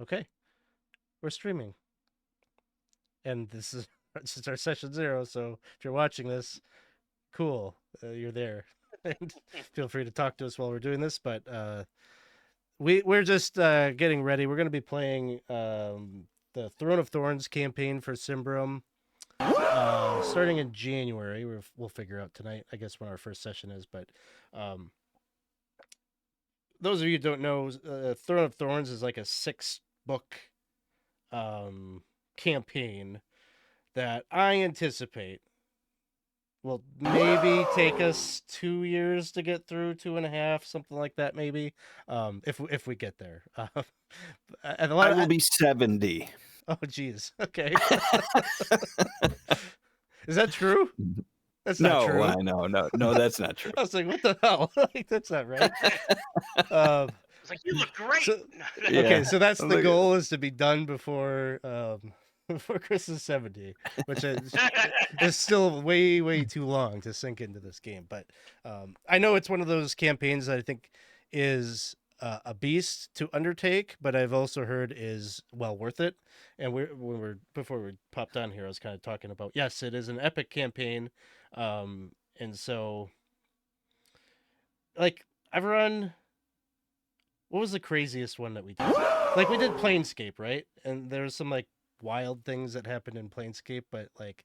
Okay, we're streaming, and this is our session 0. So if you're watching this, cool, you're there, and feel free to talk to us while we're doing this. But we're just getting ready. We're going to be playing the Throne of Thorns campaign for Symbaroum, starting in January. We'll figure out tonight, I guess, when our first session is. But um, those of you who don't know, Throne of Thorns is like a 6-book um, campaign that I anticipate will maybe take us 2 years to get through, 2.5, something like that, maybe, if we get there. And a lot I of, will be 70. oh, geez, okay. Is that true? That's not No, true. I know. No, that's not true. I was like, what the hell? Like, that's not right. Um, It's like, you look great. so okay, Yeah. so that's the Look at- goal, is to be done before before Chris is 70, which is still way too long to sink into this game. But I know it's one of those campaigns that I think is a beast to undertake, but I've also heard is well worth it. And before we popped on here, I was kind of talking about, yes, it is an epic campaign, and so like I've run. What was the craziest one that we did? Like, we did Planescape, right? And there's some like wild things that happened in Planescape, but like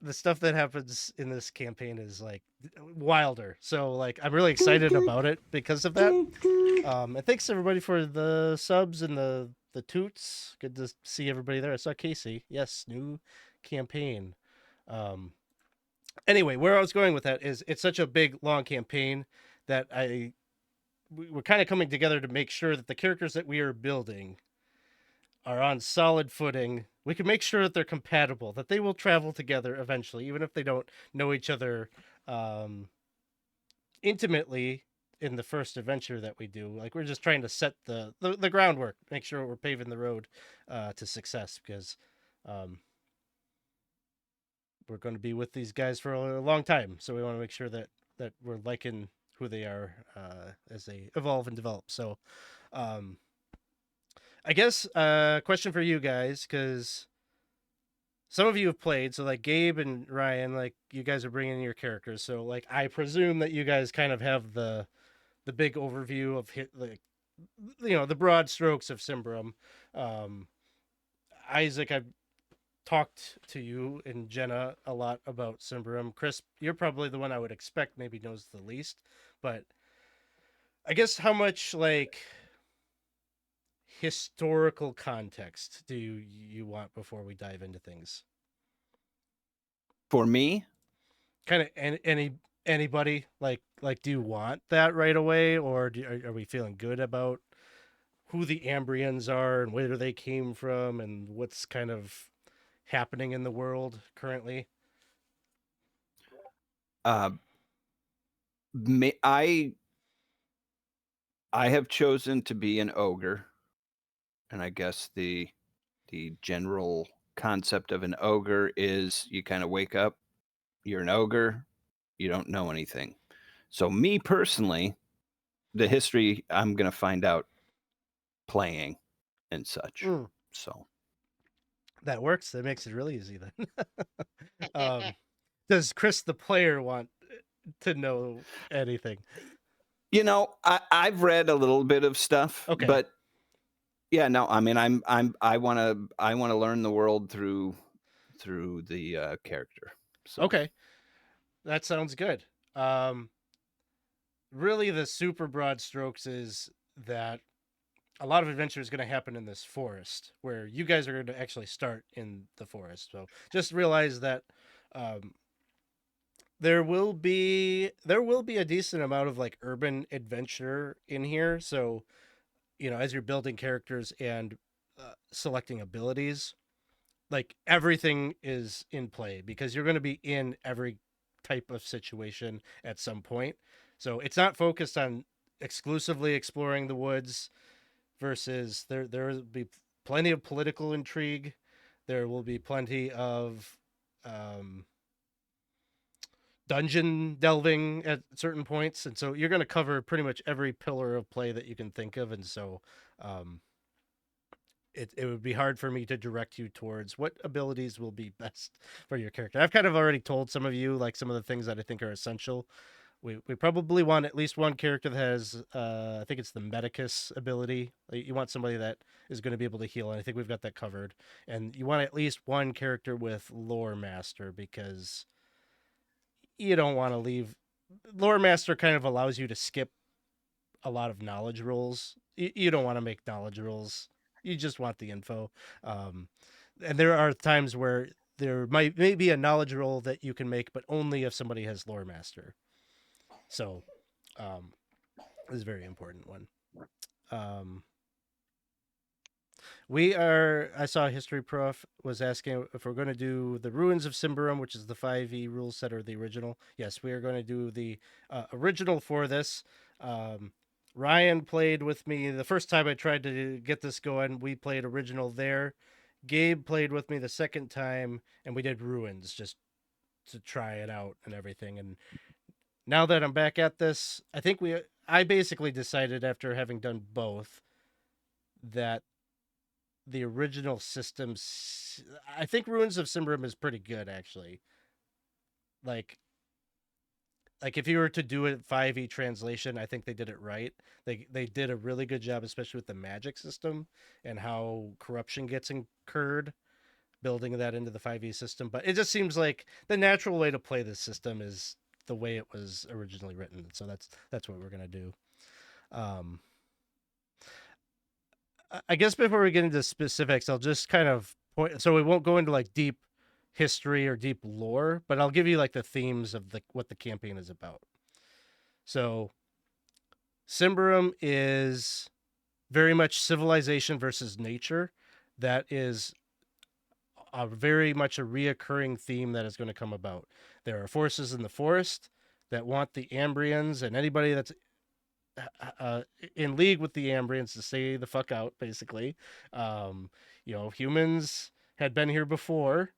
the stuff that happens in this campaign is like wilder. So like I'm really excited about it because of that. And thanks everybody for the subs and the toots. Good to see everybody there. I saw Casey. Yes, new campaign. Um anyway, where I was going with that is it's such a big long campaign that we're kind of coming together to make sure that the characters that we are building are on solid footing. We can make sure that they're compatible, that they will travel together eventually, even if they don't know each other um, intimately in the first adventure that we do. Like, we're just trying to set the groundwork, make sure we're paving the road to success, because um, we're going to be with these guys for a long time. So we want to make sure that we're liking who they are as they evolve and develop. So I guess question for you guys, because some of you have played, so like Gabe and Ryan, like you guys are bringing your characters, so like I presume that you guys kind of have the big overview of like the broad strokes of Symbaroum. Um, Isaac, I've talked to you and Jenna a lot about Symbaroum. Chris, you're probably the one I would expect maybe knows the least, but I guess how much like historical context do you want before we dive into things? For me, Kind of anybody, like do you want that right away, or are we feeling good about who the Ambrians are and where they came from and what's kind of happening in the world currently? uh, I have chosen to be an ogre, and I guess the general concept of an ogre is you kind of wake up, you're an ogre, you don't know anything. So me personally, the history I'm going to find out playing and such. So That works. That makes it really easy then. Does Chris the player want to know anything? I've read a little bit of stuff, Okay. but yeah, no, I mean, I want to learn the world through the character. So Okay, that sounds good. Really, the super broad strokes is that a lot of adventure is going to happen in this forest, where you guys are going to actually start in the forest. So just realize that um, there will be a decent amount of like urban adventure in here. So as you're building characters and selecting abilities, like everything is in play, because you're going to be in every type of situation at some point. So it's not focused on exclusively exploring the woods, versus there will be plenty of political intrigue. There will be plenty of dungeon delving at certain points, and so you're going to cover pretty much every pillar of play that you can think of, and so um, it would be hard for me to direct you towards what abilities will be best for your character. I've kind of already told some of you like some of the things that I think are essential. We probably want at least one character that has I think it's the Medicus ability. You want somebody that is going to be able to heal, and I think we've got that covered. And you want at least one character with Lore Master, because you don't want to leave. Lore Master kind of allows you to skip a lot of knowledge rolls. You don't want to make knowledge rolls. You just want the info. Um, and there are times where there may be a knowledge roll that you can make, but only if somebody has Lore Master. So this is a very important one. Um, I saw History Prof was asking if we're going to do the Ruins of Symbaroum, which is the 5e rule set or the original. Yes, we are going to do the original for this. Ryan played with me the first time I tried to get this going. We played original there. Gabe played with me the second time, and we did Ruins just to try it out and everything. And now that I'm back at this, I basically decided after having done both that the original systems, I think Ruins of Symbaroum is pretty good actually. Like if you were to do it 5e translation, I think they did it right. They did a really good job, especially with the magic system and how corruption gets incurred, building that into the 5e system. But it just seems like the natural way to play this system is the way it was originally written. So that's what we're gonna do. Um, I guess before we get into specifics, I'll just kind of point. So we won't go into like deep history or deep lore, but I'll give you like the themes of what the campaign is about. So Symbaroum is very much civilization versus nature. That is very much a reoccurring theme that is going to come about. There are forces in the forest that want the Ambrians and anybody that's in league with the Ambrians to stay the fuck out, basically. Humans had been here before,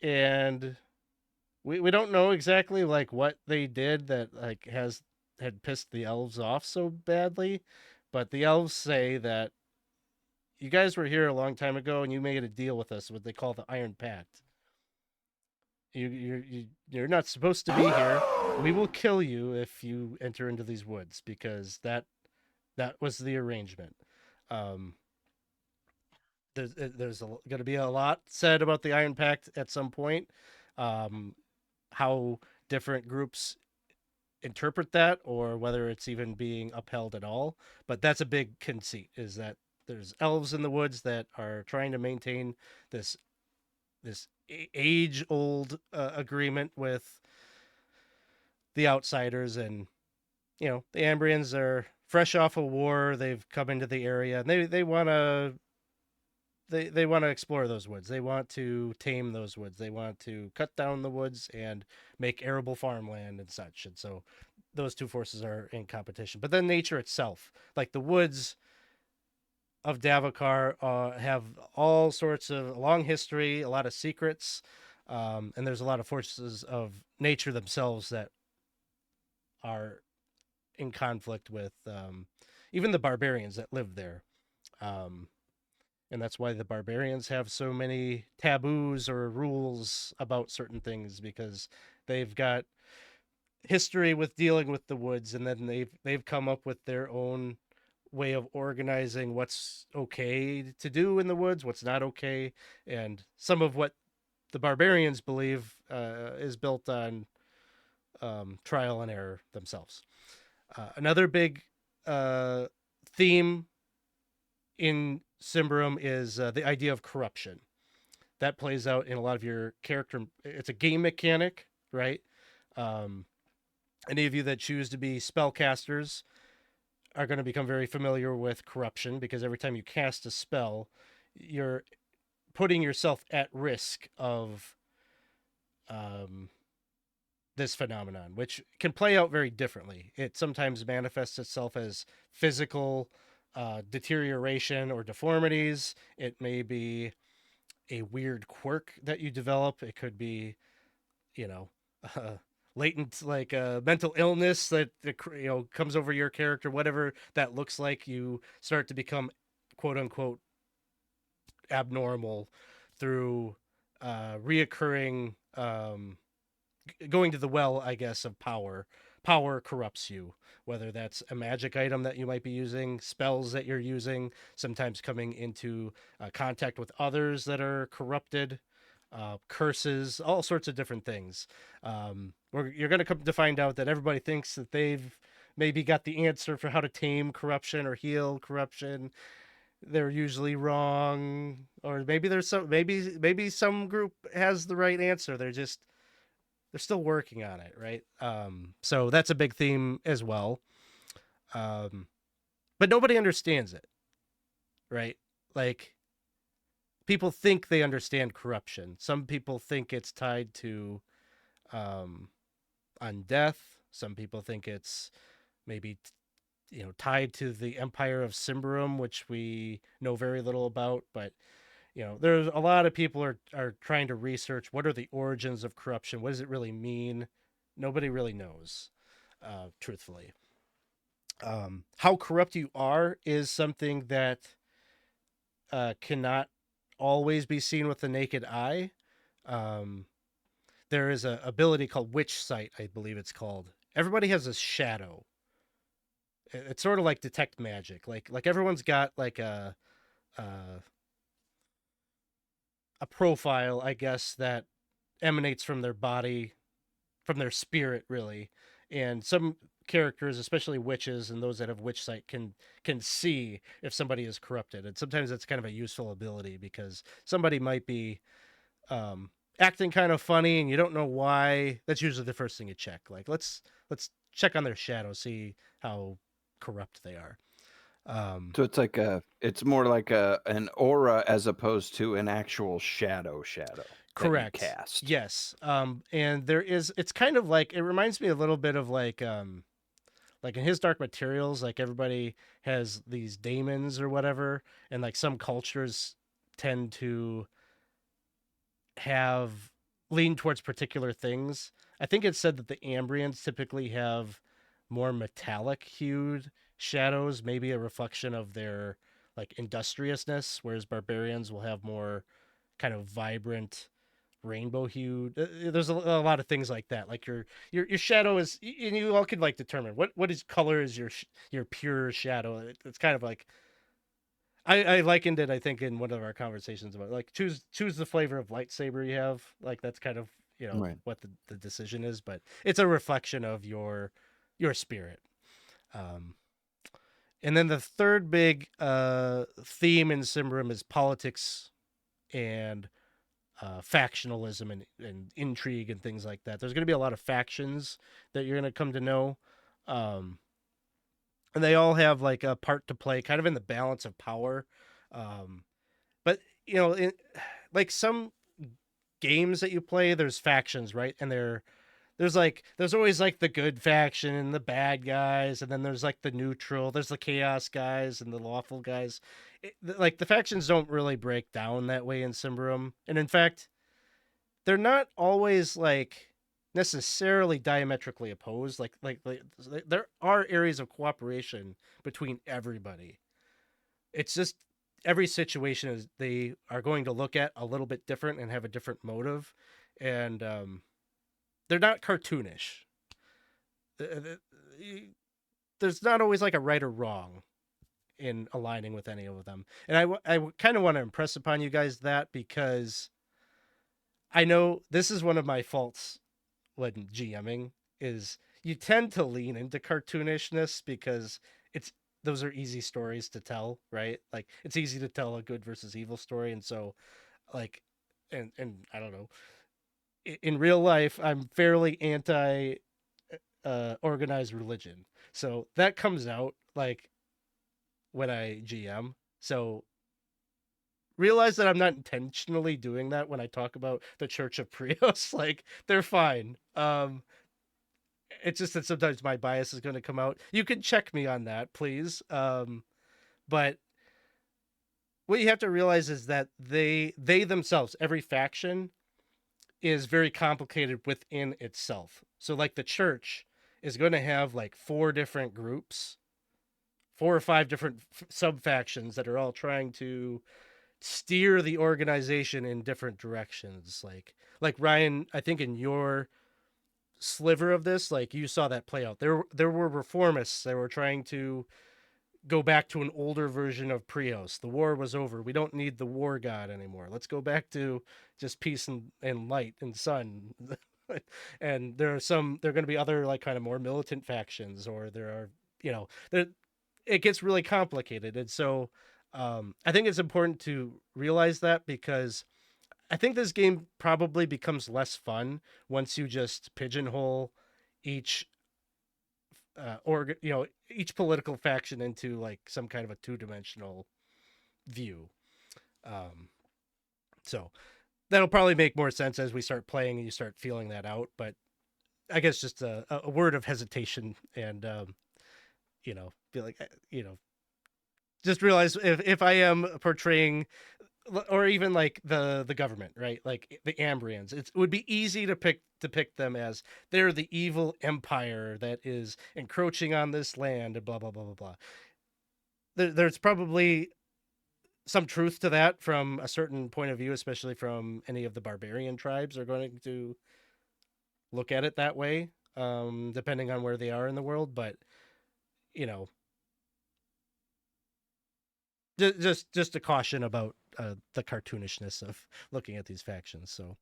and we don't know exactly like what they did that like had pissed the elves off so badly, but the elves say that you guys were here a long time ago and you made a deal with us, what they call the Iron Pact. You're not supposed to be here. We will kill you if you enter into these woods, because that was the arrangement. Um, there's going to be a lot said about the Iron Pact at some point. How different groups interpret that, or whether it's even being upheld at all. But that's a big conceit, is that there's elves in the woods that are trying to maintain this age old agreement with the outsiders, and the Ambrians are fresh off a war. They've come into the area, and they want to they want to explore those woods. They want to tame those woods. They want to cut down the woods and make arable farmland and such. And so those two forces are in competition. But then nature itself, like the woods of Davokar, have all sorts of a long history, a lot of secrets, and there's a lot of forces of nature themselves that are in conflict with even the barbarians that live there. And that's why the barbarians have so many taboos or rules about certain things, because they've got history with dealing with the woods, and then they've come up with their own way of organizing what's okay to do in the woods, what's not okay, and some of what the barbarians believe is built on trial and error themselves. Another big theme in Symbaroum is the idea of corruption. That plays out in a lot of your character. It's a game mechanic, right? Any of you that choose to be spellcasters are going to become very familiar with corruption, because every time you cast a spell, you're putting yourself at risk of this phenomenon, which can play out very differently. It sometimes manifests itself as physical deterioration or deformities. It may be a weird quirk that you develop. It could be, you know, latent like mental illness that comes over your character, whatever that looks like, you start to become quote unquote abnormal through reoccurring going to the well, I guess, of power. Power corrupts you, whether that's a magic item that you might be using, spells that you're using, sometimes coming into contact with others that are corrupted, curses, all sorts of different things. You're going to come to find out that everybody thinks that they've maybe got the answer for how to tame corruption or heal corruption. They're usually wrong, or maybe there's some maybe some group has the right answer. They're still working on it, right? So that's a big theme as well. But nobody understands it, right? Like people think they understand corruption. Some people think it's tied to on death. Some people think it's maybe tied to the Empire of Symbaroum, which we know very little about. But there's a lot of people are trying to research what are the origins of corruption. What does it really mean? Nobody really knows, truthfully. How corrupt you are is something that cannot always be seen with the naked eye. There is a ability called Witch Sight, I believe it's called. Everybody has a shadow. It's sort of like detect magic. Like everyone's got like a profile, I guess, that emanates from their body, from their spirit, really. And some characters, especially witches and those that have witch sight, can see if somebody is corrupted. And sometimes that's kind of a useful ability because somebody might be acting kind of funny and you don't know why. That's usually the first thing you check. Like let's check on their shadow, see how corrupt they are. So it's more like an aura as opposed to an actual shadow Correct. that you cast. Yes. And it's kind of like, it reminds me a little bit of like in his Dark Materials, like everybody has these daemons or whatever, and like some cultures tend to have lean towards particular things. I think it said that the Ambrians typically have more metallic hued shadows, maybe a reflection of their like industriousness, whereas barbarians will have more kind of vibrant rainbow hued. There's a lot of things like that. Like your shadow is, and you all could like determine what is color is your pure shadow. It's kind of like I likened it, I think, in one of our conversations about like choose the flavor of lightsaber you have. Like that's kind of Right. what the decision is, but it's a reflection of your spirit. Um, and then the third big theme in Symbaroum is politics and factionalism and intrigue and things like that. There's going to be a lot of factions that you're going to come to know. And they all have like a part to play kind of in the balance of power. But, like some games that you play, there's factions, right? And there's always like the good faction and the bad guys, and then there's like the neutral, there's the chaos guys and the lawful guys. Like the factions don't really break down that way in Symbaroum, and in fact, they're not always like necessarily diametrically opposed. Like there are areas of cooperation between everybody. It's just every situation is they are going to look at a little bit different and have a different motive, and they're not cartoonish. There's not always like a right or wrong in aligning with any of them, and I kind of want to impress upon you guys that because I know this is one of my faults when GMing is you tend to lean into cartoonishness because it's those are easy stories to tell, right? Like it's easy to tell a good versus evil story, and so like and I don't know, in real life I'm fairly anti organized religion, so that comes out like when I GM. So realize that I'm not intentionally doing that when I talk about the Church of Prios. Like they're fine. It's just that sometimes my bias is going to come out. You can check me on that, please. But what you have to realize is that they themselves, every faction, is very complicated within itself. So like the church is going to have like 4 different groups, 4 or 5 different sub factions that are all trying to steer the organization in different directions. Like Ryan, I think in your sliver of this, like you saw that play out. There were reformists that were trying to go back to an older version of Prios. The war was over. We don't need the war god anymore. Let's go back to just peace and light and sun. And there are going to be other like kind of more militant factions, or there are, there, it gets really complicated. And so I think it's important to realize that, because I think this game probably becomes less fun once you just pigeonhole each each political faction into like some kind of a 2-dimensional view. Um, so that'll probably make more sense as we start playing and you start feeling that out. But I guess just a word of hesitation, and be like, just realize if I am portraying, or even like the government, right? Like the Ambrians, it would be easy to depict them as they're the evil empire that is encroaching on this land and blah blah blah blah blah. There's probably some truth to that from a certain point of view, especially from any of the barbarian tribes are going to look at it that way, depending on where they are in the world. But you know, just a caution about the cartoonishness of looking at these factions. So,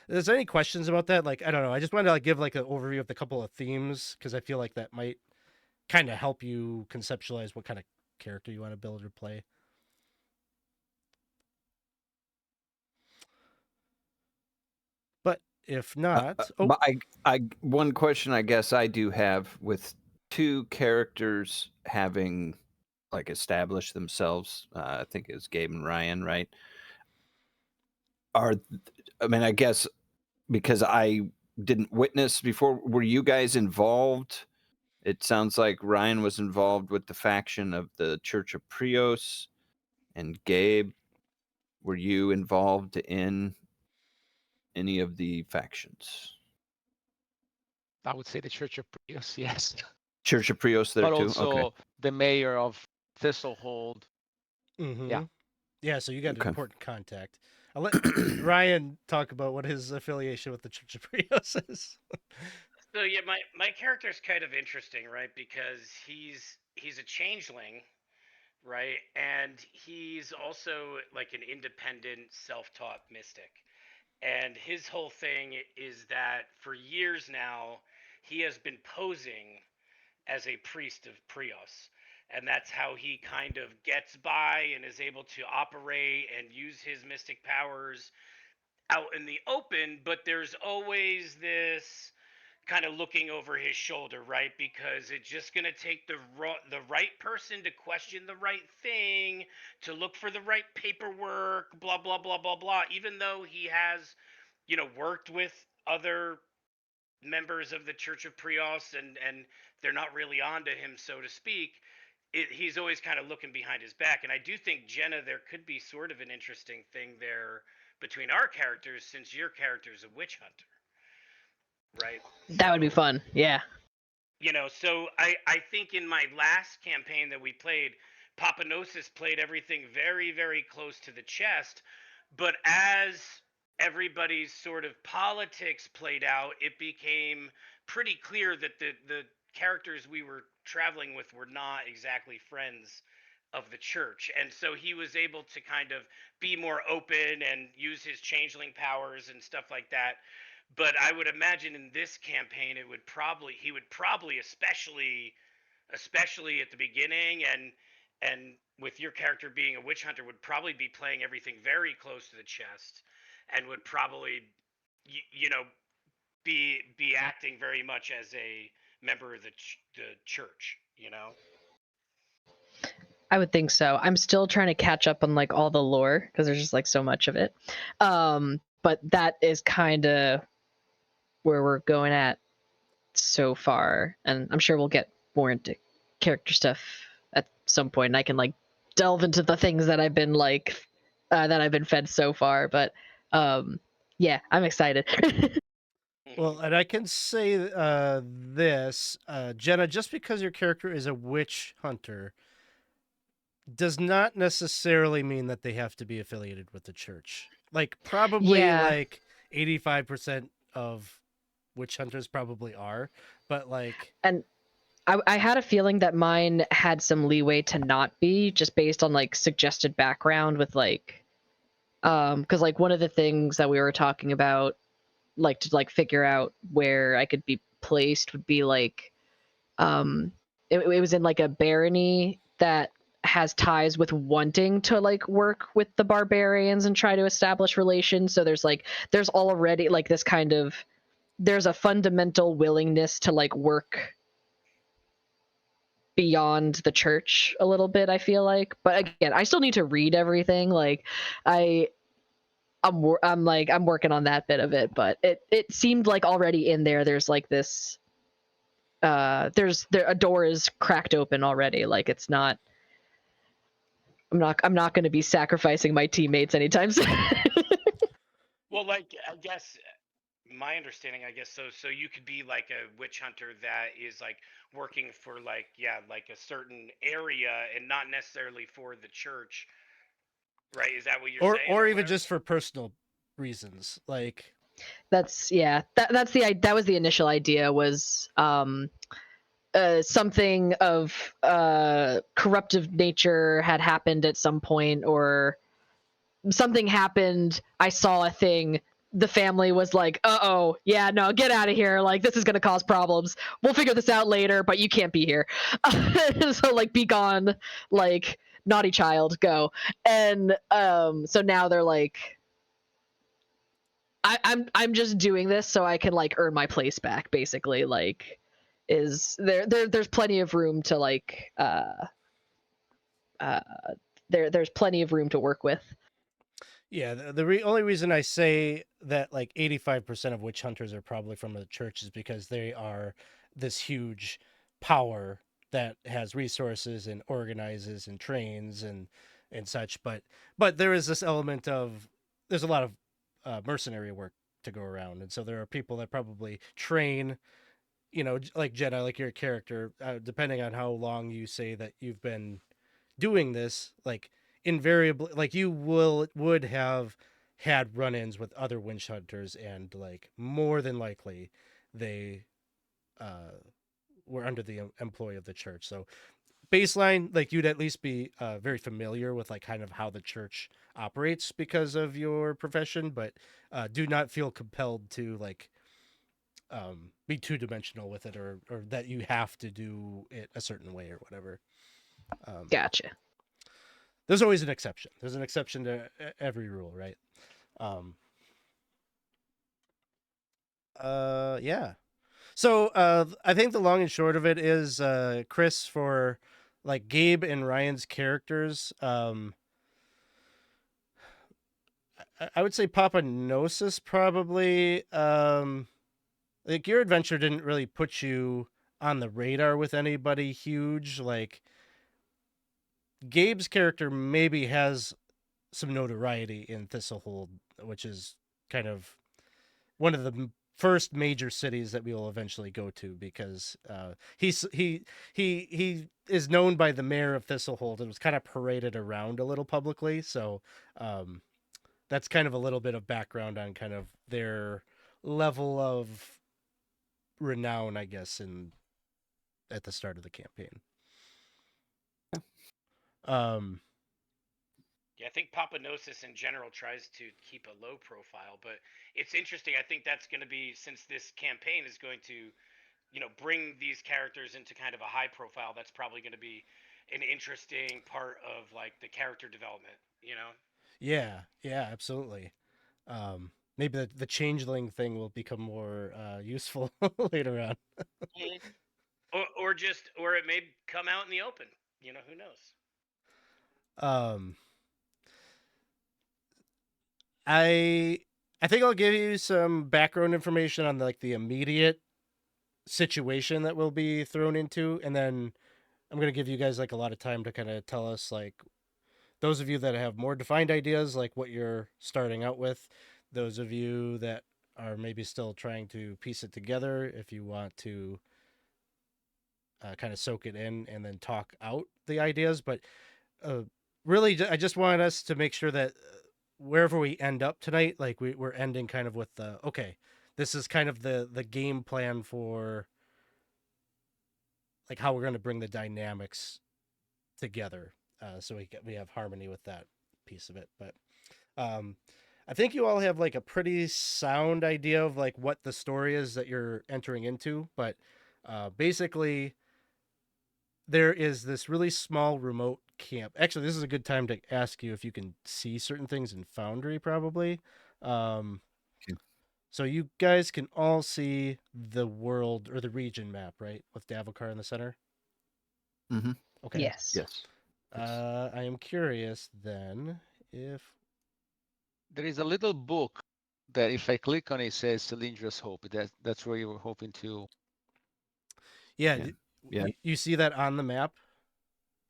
is there any questions about that? Like, I don't know. I just wanted to like give like an overview of the couple of themes, because I feel like that might kind of help you conceptualize what kind of character you want to build or play. But if not, But one question I guess I do have, with 2 characters having like established themselves, I think it's Gabe and Ryan, right? I guess because I didn't witness before, were you guys involved? It sounds like Ryan was involved with the faction of the Church of Prios, and Gabe, were you involved in any of the factions? I would say the Church of Prius, yes. Church of Prios there But too? also Okay. the mayor of Thistlehold. mm-hmm. Yeah. Yeah, so you got an Okay. important contact. I'll let Ryan talk about what his affiliation with the Church of Prios is. So yeah, my character's kind of interesting, right? Because he's a changeling, right? And he's also like an independent, self-taught mystic. And his whole thing is that for years now, he has been posing as a priest of Prios. And that's how he kind of gets by and is able to operate and use his mystic powers out in the open. But there's always this kind of looking over his shoulder, right? Because it's just going to take the right person to question the right thing, to look for the right paperwork, blah blah blah blah blah. Even though he has, worked with other members of the Church of Prios, and they're not really onto him, so to speak. He's always kind of looking behind his back, and I do think, Jenna, there could be sort of an interesting thing there between our characters, since your character's a witch hunter, right? That would be fun. Yeah. So I think in my last campaign that we played, Papanosis played everything very, very close to the chest. But as everybody's sort of politics played out, it became pretty clear that the characters we were traveling with were not exactly friends of the church. And so he was able to kind of be more open and use his changeling powers and stuff like that. But I would imagine in this campaign he would probably especially at the beginning, and with your character being a witch hunter, would probably be playing everything very close to the chest, and would probably be acting very much as a member of the church. I would think so. I'm still trying to catch up on like all the lore because there's just like so much of it. But that is kind of where we're going at so far, and I'm sure we'll get more into character stuff at some point, and I can like delve into the things that I've been that I've been fed so far. But yeah, I'm excited. Well, and I can say this, Jenna, just because your character is a witch hunter does not necessarily mean that they have to be affiliated with the church. Like, probably Yeah. like 85% of witch hunters probably are, but like, And I had a feeling that mine had some leeway to not be, just based on like suggested background with like, because like one of the things that we were talking about, like to like figure out where I could be placed would be like, it was in like a barony that has ties with wanting to like work with the barbarians and try to establish relations. So there's already like this kind of, there's a fundamental willingness to like work beyond the church a little bit, I feel like. But again, I still need to read everything. Like I'm working on that bit of it, but it seemed like already in there's like this a door is cracked open already. Like it's not, I'm not going to be sacrificing my teammates anytime soon. Well, like I guess my understanding, I guess so you could be like a witch hunter that is like working for like like a certain area and not necessarily for the church, right? Is that what you're saying? or even whatever? just for personal reasons. Like, That's yeah. That was the initial idea, was something of corruptive nature had happened at some point, or something happened. I saw a thing. The family was like, "Uh-oh, yeah, no, get out of here. Like, this is gonna cause problems. We'll figure this out later, but you can't be here." So, like, be gone. Like, naughty child, go. And so now they're like, I'm just doing this so I can like earn my place back. Basically, like, is there's plenty of room to like uh there's plenty of room to work with. yeah, the only reason I say that like 85% of witch hunters are probably from the church is because they are this huge power that has resources and organizes and trains and such. But there is this element of, there's a lot of mercenary work to go around, and so there are people that probably train. Like Jenna, like your character, depending on how long you say that you've been doing this, like invariably, like you would have had run-ins with other witch hunters, and like more than likely they uh were under the employ of the church. So baseline, like you'd at least be very familiar with like kind of how the church operates because of your profession, but do not feel compelled to like be two-dimensional with it, or that you have to do it a certain way or whatever. Gotcha. There's always an exception. There's an exception to every rule, right? Yeah. So I think the long and short of it is, Chris, for like Gabe and Ryan's characters, I would say Papa Gnosis probably. Like your adventure didn't really put you on the radar with anybody huge. Like Gabe's character maybe has some notoriety in Thistlehold, which is kind of one of the first major cities that we will eventually go to, because he is known by the mayor of Thistlehold and was kind of paraded around a little publicly. So that's kind of a little bit of background on kind of their level of renown, I guess, at the start of the campaign. Yeah, I think Papanosis in general tries to keep a low profile, but it's interesting. I think that's going to be, since this campaign is going to, bring these characters into kind of a high profile, that's probably going to be an interesting part of like the character development. Yeah, absolutely. Maybe the changeling thing will become more useful later on. Mhm. or it may come out in the open. Who knows? Um, I I think I'll give you some background information on like the immediate situation that we'll be thrown into, and then I'm gonna give you guys like a lot of time to kind of tell us, like, those of you that have more defined ideas, like what you're starting out with, those of you that are maybe still trying to piece it together, if you want to kind of soak it in and then talk out the ideas. But really, I just wanted us to make sure that wherever we end up tonight, like we're ending kind of with the, okay, this is kind of the game plan for like how we're going to bring the dynamics together, so we have harmony with that piece of it. But I think you all have like a pretty sound idea of like what the story is that you're entering into. But basically, there is this really small remote camp. Actually, this is a good time to ask you if you can see certain things in Foundry, probably. Okay. So you guys can all see the world or the region map, right? With Davokar in the center. Mm-hmm. Okay. Yes. Yes. I am curious then if There is a little book that if I click on it says Cylindrous Hope. That's where you were hoping to. yeah, Yeah. Yeah. you see that on the map.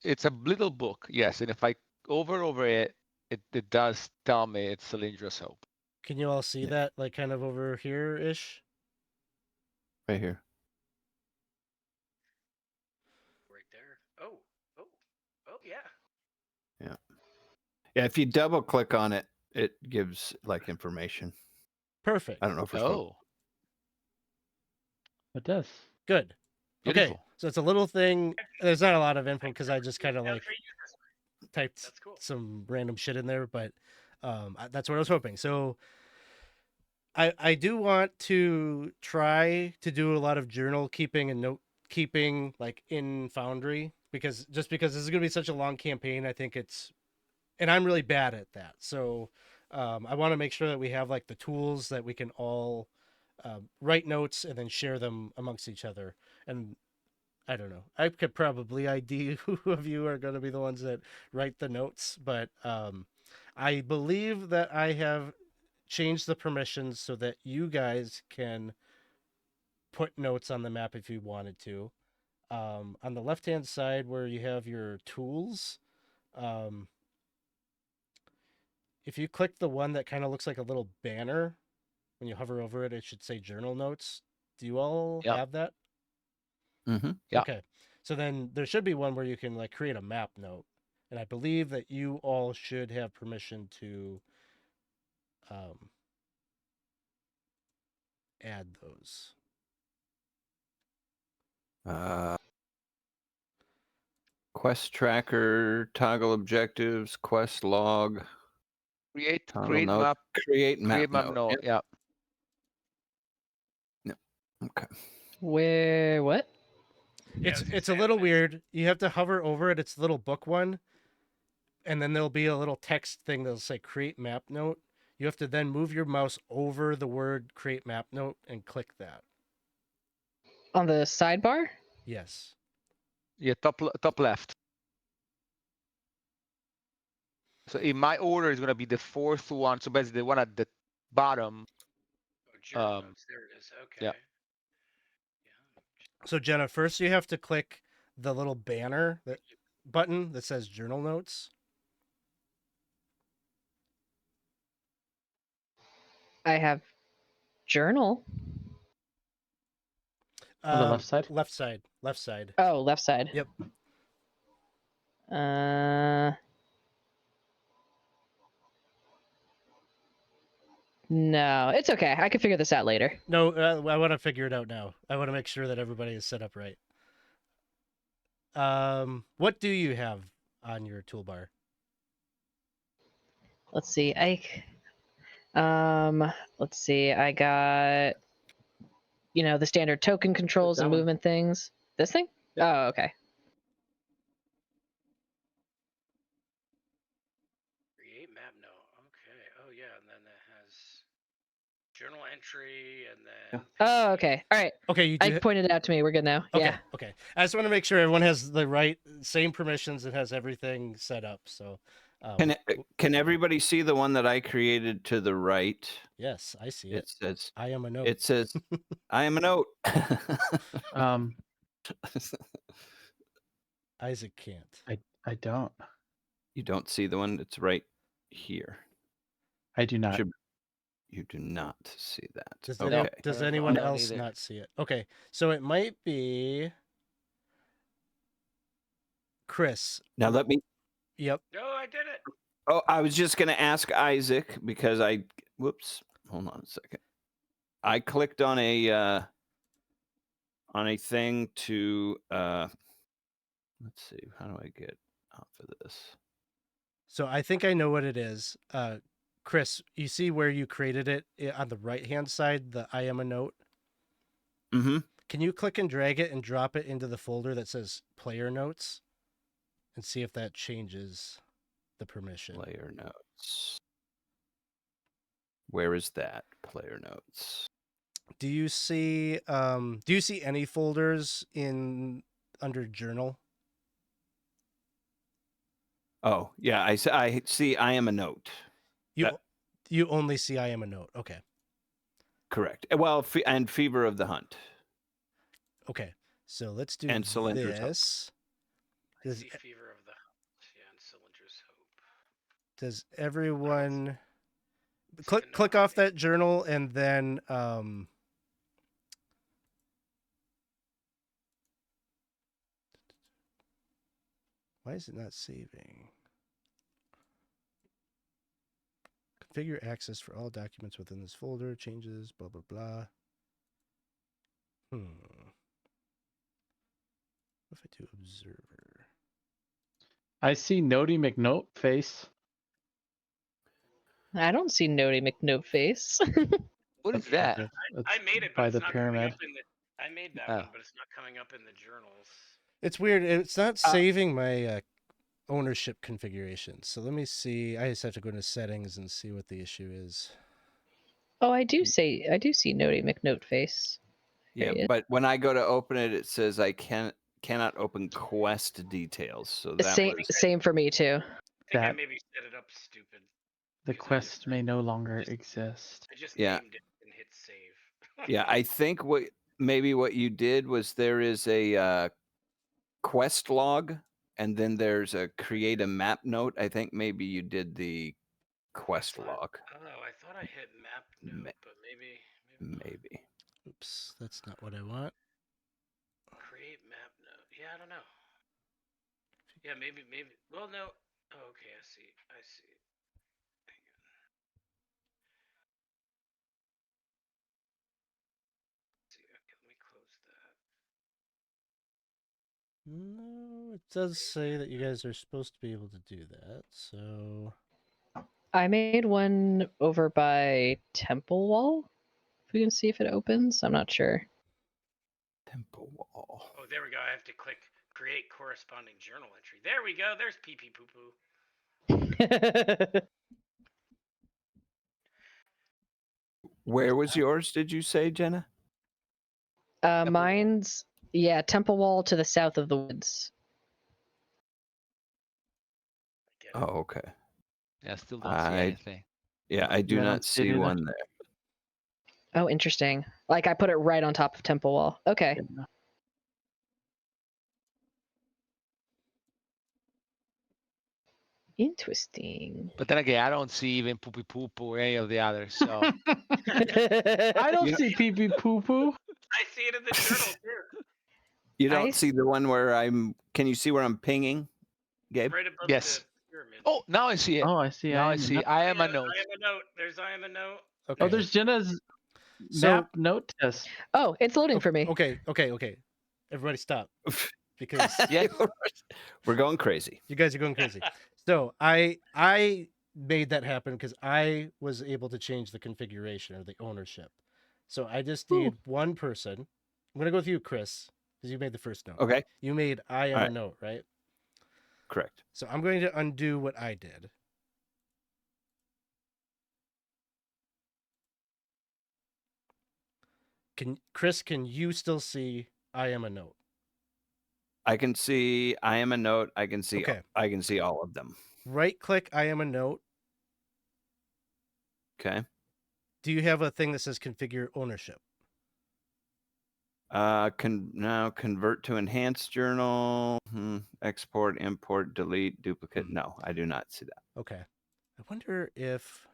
It's a little book, yes. And if I over it, it does tell me it's Cylindrous Hope. Can you all see Yeah. that like kind of over here ish? Right here. Right there. Oh, yeah. Yeah. If you double click on it, it gives like information. Perfect. I don't know if we're supposed. Oh, It does. Good. Okay. beautiful. So it's a little thing. There's not a lot of info because I just kind of like typed That's cool. some random shit in there, but that's what I was hoping. So I do want to try to do a lot of journal keeping and note keeping like in Foundry, because this is going to be such a long campaign. I think and I'm really bad at that. So I want to make sure that we have like the tools that we can all write notes and then share them amongst each other. And I don't know, I could probably ID who of you are going to be the ones that write the notes, but I believe that I have changed the permissions so that you guys can put notes on the map if you wanted to. On the left hand side where you have your tools, if you click the one that kind of looks like a little banner, when you hover over it, it should say journal notes. Do you all Yep. have that? Mm-hmm. Yeah. Okay. So then there should be one where you can like create a map note. And I believe that you all should have permission to add those. Quest tracker, toggle objectives, quest log, toggle Create note, map. create map Create map note. note. Yeah. Yep. Okay. Where what? It's a little weird. You have to hover over it. It's the little book one. And then there'll be a little text thing that'll say create map note. You have to then move your mouse over the word create map note and click that. On the sidebar? Yes. Yeah. Top left. So in my order is gonna be the fourth one. So basically the one at the bottom. Oh, journal Um, notes. There it is. Okay. yeah. So Jenna, first you have to click the little banner button that says journal notes. I have journal. On the left side? Left side. Left side. Oh, left side. Yep. No, it's okay. I can figure this out later. No, I want to figure it out now. I want to make sure that everybody is set up right. What do you have on your toolbar? Let's see. Let's see. I got the standard token controls and that one. movement things. This thing? Oh, okay. Create map note. Okay. Oh yeah, and then that has journal entry, and then. Oh, okay. All right. Okay, you do. I pointed it out to me. We're good now. Okay, Yeah. okay. I just want to make sure everyone has the same permissions and has everything set up. So, Can everybody see the one that I created to the right? yes, I see It it. says I am a note. it says I am a note. Isaac can't. I don't. You don't see the one that's right here. I do not. You do not see that. Does, okay. any, does I anyone don't else either. not see it? Okay, so it might be Chris. Now let me. Yep. No, I did it. Oh, I was just going to ask Isaac because I. Whoops. Hold on a second. I clicked on a thing to. Let's see. How do I get off of this? So I think I know what it is. Chris, you see where you created it on the right-hand side, the I am a note? Mm-hmm. Can you click and drag it and drop it into the folder that says player notes and see if that changes the permission? Player notes. Where is that? Player notes. Do you see any folders in under journal? Oh, yeah. I see. I am a note. You only see I am a note. Okay. Correct. Well, and Fever of the Hunt. Okay. So let's do And Cylinder's Hope. this. I Does, see Fever of the Hunt. Yeah, and Cylinder's Hope. does everyone It's click even click not off that journal and then why is it not saving? Configure access for all documents within this folder, changes, blah, blah, blah. What if I do observer? I see Nody McNote face. I don't see Nody McNoteface. What is that? I made it, but by it's the not pyramid. coming up in the. I made that Oh. one, but it's not coming up in the journals. It's weird. It's not saving my ownership configuration. So let me see. I just have to go into settings and see what the issue is. Oh, I do see Nody McNoteface. Yeah, Period. but when I go to open it, it says I cannot open quest details. So that was Same for me too. I think I That- maybe set it up stupid. The Because I quest may no longer exist. I just Yeah. named it and hit save. yeah. I think what you did was there is a quest log, and then there's a create a map note. I think maybe you did the quest log. Oh, I thought I hit map note, Ma- but maybe not. Maybe. Oops, that's not what I want. Create map note. Yeah, I don't know. Yeah, maybe. Well, no. Oh, okay, I see. Hang on. See, okay, let me close that. No, it does say that you guys are supposed to be able to do that. So I made one over by Temple Wall. If we can see if it opens, I'm not sure. Temple wall. Oh, there we go. I have to click create corresponding journal entry. There we go. There's pee pee poo poo. Where was yours? Did you say, Jenna? Mine's Temple Wall to the south of the woods. Get it. Oh, okay. Yeah, I still don't see I- anything. Yeah, I do Yeah, I not don't see it see either. one there. Oh, interesting. Like I put it right on top of Temple Wall. Okay. Interesting. But then again, I don't see even Poopy Poop or any of the others. So I don't Yeah. see pee pee poo poo. I see it in the journal too. You don't I see the one where Can you see where I'm pinging, Gabe? Right above Yes. the pyramid. oh, now I see it. Oh, I see. Now I am see. not- I am a Yeah, note. I am a note. There's I am a note. okay. Oh, there's Jenna's So- map note test. Oh, it's loading for me. Okay. Everybody stop. Because Yes. We're going crazy. you guys are going crazy. So I made that happen because I was able to change the configuration or the ownership. So I just need one person. I'm gonna go with you, Chris, because you made the first note. Okay, You made I am a Alright. note, right? correct. So I'm going to undo what I did. Chris, can you still see I am a note? I can see I am a note. I can see Okay. I can see all of them. Right click I am a note. Okay. Do you have a thing that says configure ownership? Now convert to enhanced journal. Export, import, delete, duplicate. No, I do not see that. Okay. I wonder if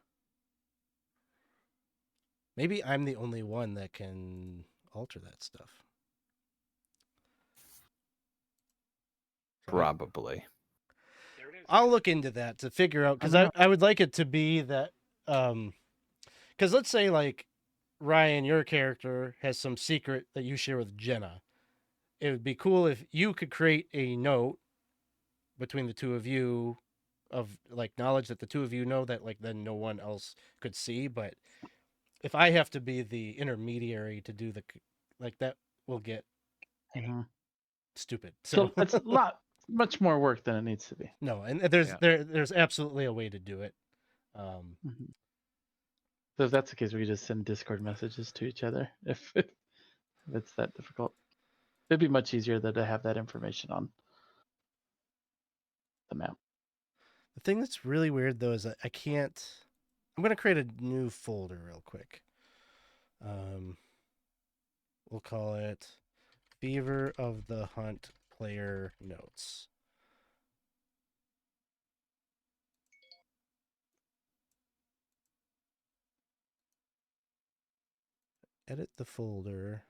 Maybe I'm the only one that can alter that stuff. So Probably. There it is. I'll look into that to figure out, because I I would like it to be that, because let's say like Ryan, your character has some secret that you share with Jenna. It would be cool if you could create a note between the two of you of like knowledge that the two of you know that like then no one else could see. But if I have to be the intermediary to do like that, will get Mhm. stupid. So So it's much more work than it needs to be. no, and there's Yeah. there's absolutely a way to do it. Mhm. So if that's the case, we could just send Discord messages to each other if it's that difficult. It'd be much easier though to have that information on the map. The thing that's really weird though is that I can't. I'm gonna create a new folder real quick. We'll call it Beaver of the Hunt Player Notes. Edit the folder.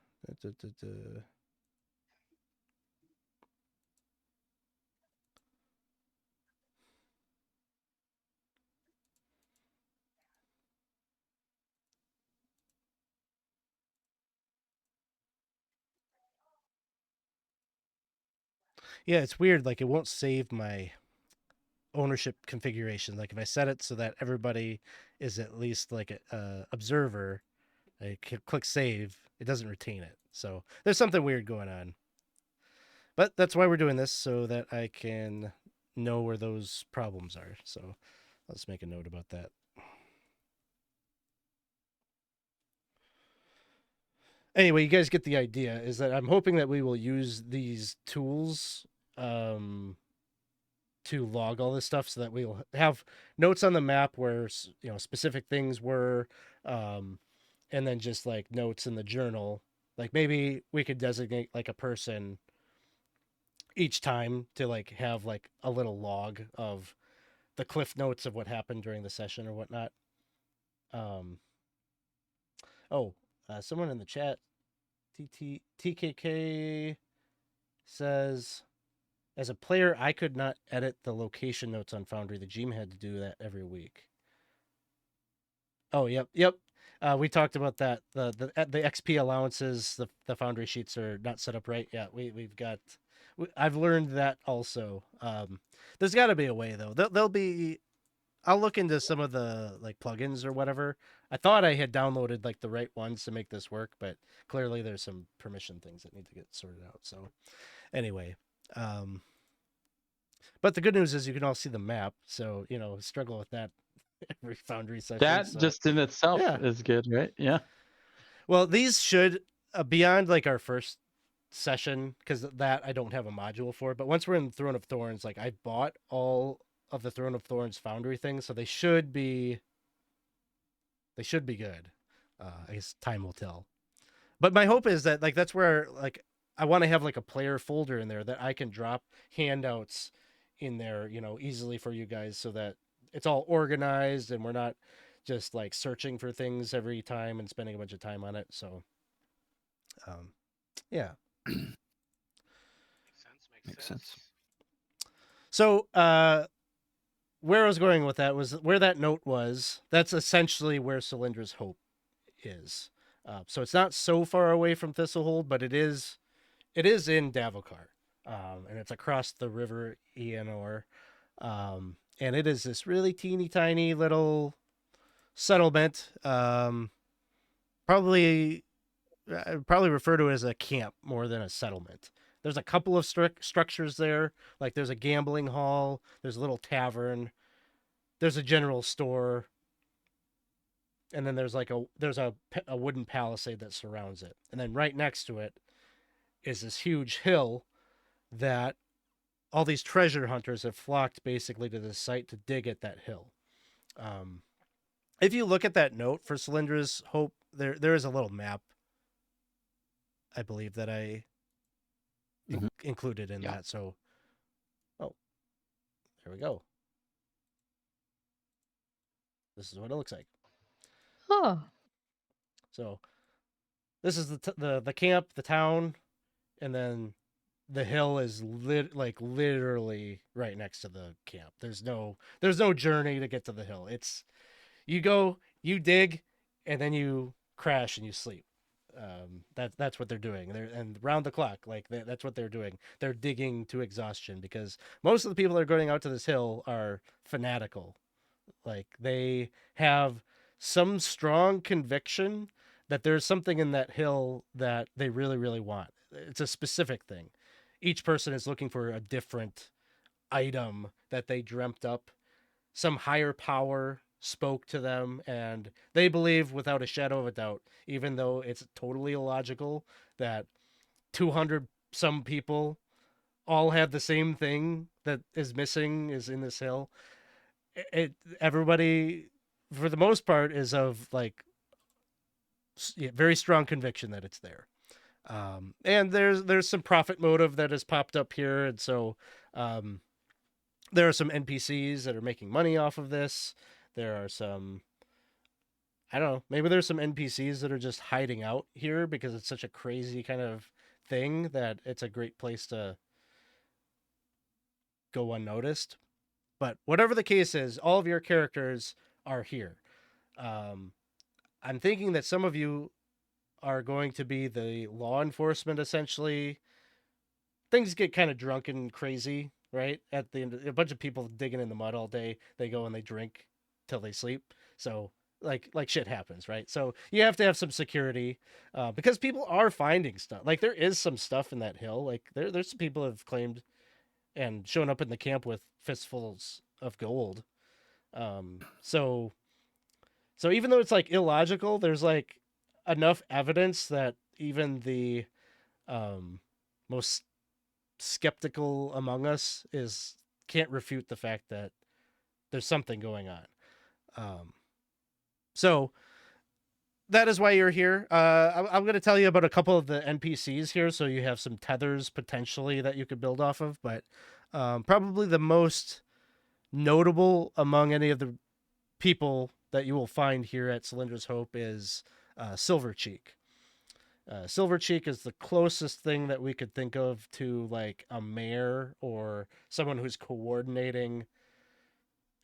Yeah, it's weird. Like it won't save my ownership configuration. Like if I set it so that everybody is at least like a observer, I click save, it doesn't retain it. So there's something weird going on. But that's why we're doing this, so that I can know where those problems are. So let's make a note about that. Anyway, you guys get the idea. Is that I'm hoping that we will use these tools to log all this stuff, so that we'll have notes on the map where specific things were, and then just like notes in the journal. Like maybe we could designate like a person each time to like have like a little log of the cliff notes of what happened during the session or whatnot. Um, someone in the chat, TKK says, as a player, I could not edit the location notes on Foundry. The GM had to do that every week. Oh, yep. We talked about that. The XP allowances, the Foundry sheets are not set up right. Yeah, we've got. I've learned that also. There's got to be a way though. There'll be. I'll look into some of the like plugins or whatever. I thought I had downloaded like the right ones to make this work, but clearly there's some permission things that need to get sorted out. So anyway, but the good news is you can all see the map. So struggle with that every Foundry session. That So. just in itself Yeah. is good, right? Yeah. Well, these should beyond like our first session, because that I don't have a module for. But once we're in Throne of Thorns, like I bought all of the Throne of Thorns Foundry things, so they should be good. I guess time will tell. But my hope is that like that's where like I want to have like a player folder in there that I can drop handouts in there, easily for you guys, so that it's all organized and we're not just like searching for things every time and spending a bunch of time on it. So yeah. Makes sense. So where I was going with that was where that note was. That's essentially where Solindra's Hope is. So it's not so far away from Thistlehold, but it is in Davokar, and it's across the river Ianor, and it is this really teeny tiny little settlement. Probably refer to it as a camp more than a settlement. There's a couple of structures there. Like there's a gambling hall, there's a little tavern, there's a general store, and then there's like a wooden palisade that surrounds it. And then right next to it is this huge hill that all these treasure hunters have flocked basically to this site to dig at that hill. If you look at that note for Solindra's Hope, there is a little map, I believe, that I included in that. So, there we go. This is what it looks like. Oh, So this is the camp, the town, and then the hill is literally right next to the camp. There's no journey to get to the hill. It's you go, you dig, and then you crash and you sleep. That's what they're doing. And round the clock, that's what they're doing. They're digging to exhaustion because most of the people that are going out to this hill are fanatical. Like they have some strong conviction that there's something in that hill that they really, really want. It's a specific thing. Each person is looking for a different item that they dreamt up. Some higher power spoke to them, and they believe without a shadow of a doubt, even though it's totally illogical, that 200 some people all have the same thing that is missing is in this hill. Everybody, for the most part, is of like very strong conviction that it's there. And there's some profit motive that has popped up here, and so there are some NPCs that are making money off of this. There are some, I don't know, maybe there's some NPCs that are just hiding out here because it's such a crazy kind of thing that it's a great place to go unnoticed. But whatever the case is, all of your characters are here. I'm thinking that some of you are going to be the law enforcement, essentially. Things get kind of drunk and crazy, right? At the end, a bunch of people digging in the mud all day. They go and they drink till they sleep. So like shit happens, right? So you have to have some security because people are finding stuff. Like there is some stuff in that hill. Like there's some people have claimed and shown up in the camp with fistfuls of gold. So even though it's like illogical, there's like enough evidence that even the most skeptical among us can't refute the fact that there's something going on. So that is why you're here. I'm going to tell you about a couple of the NPCs here, so you have some tethers potentially that you could build off of. But probably the most notable among any of the people that you will find here at Cylindra's Hope is Silvercheek. Silvercheek is the closest thing that we could think of to like a mayor or someone who's coordinating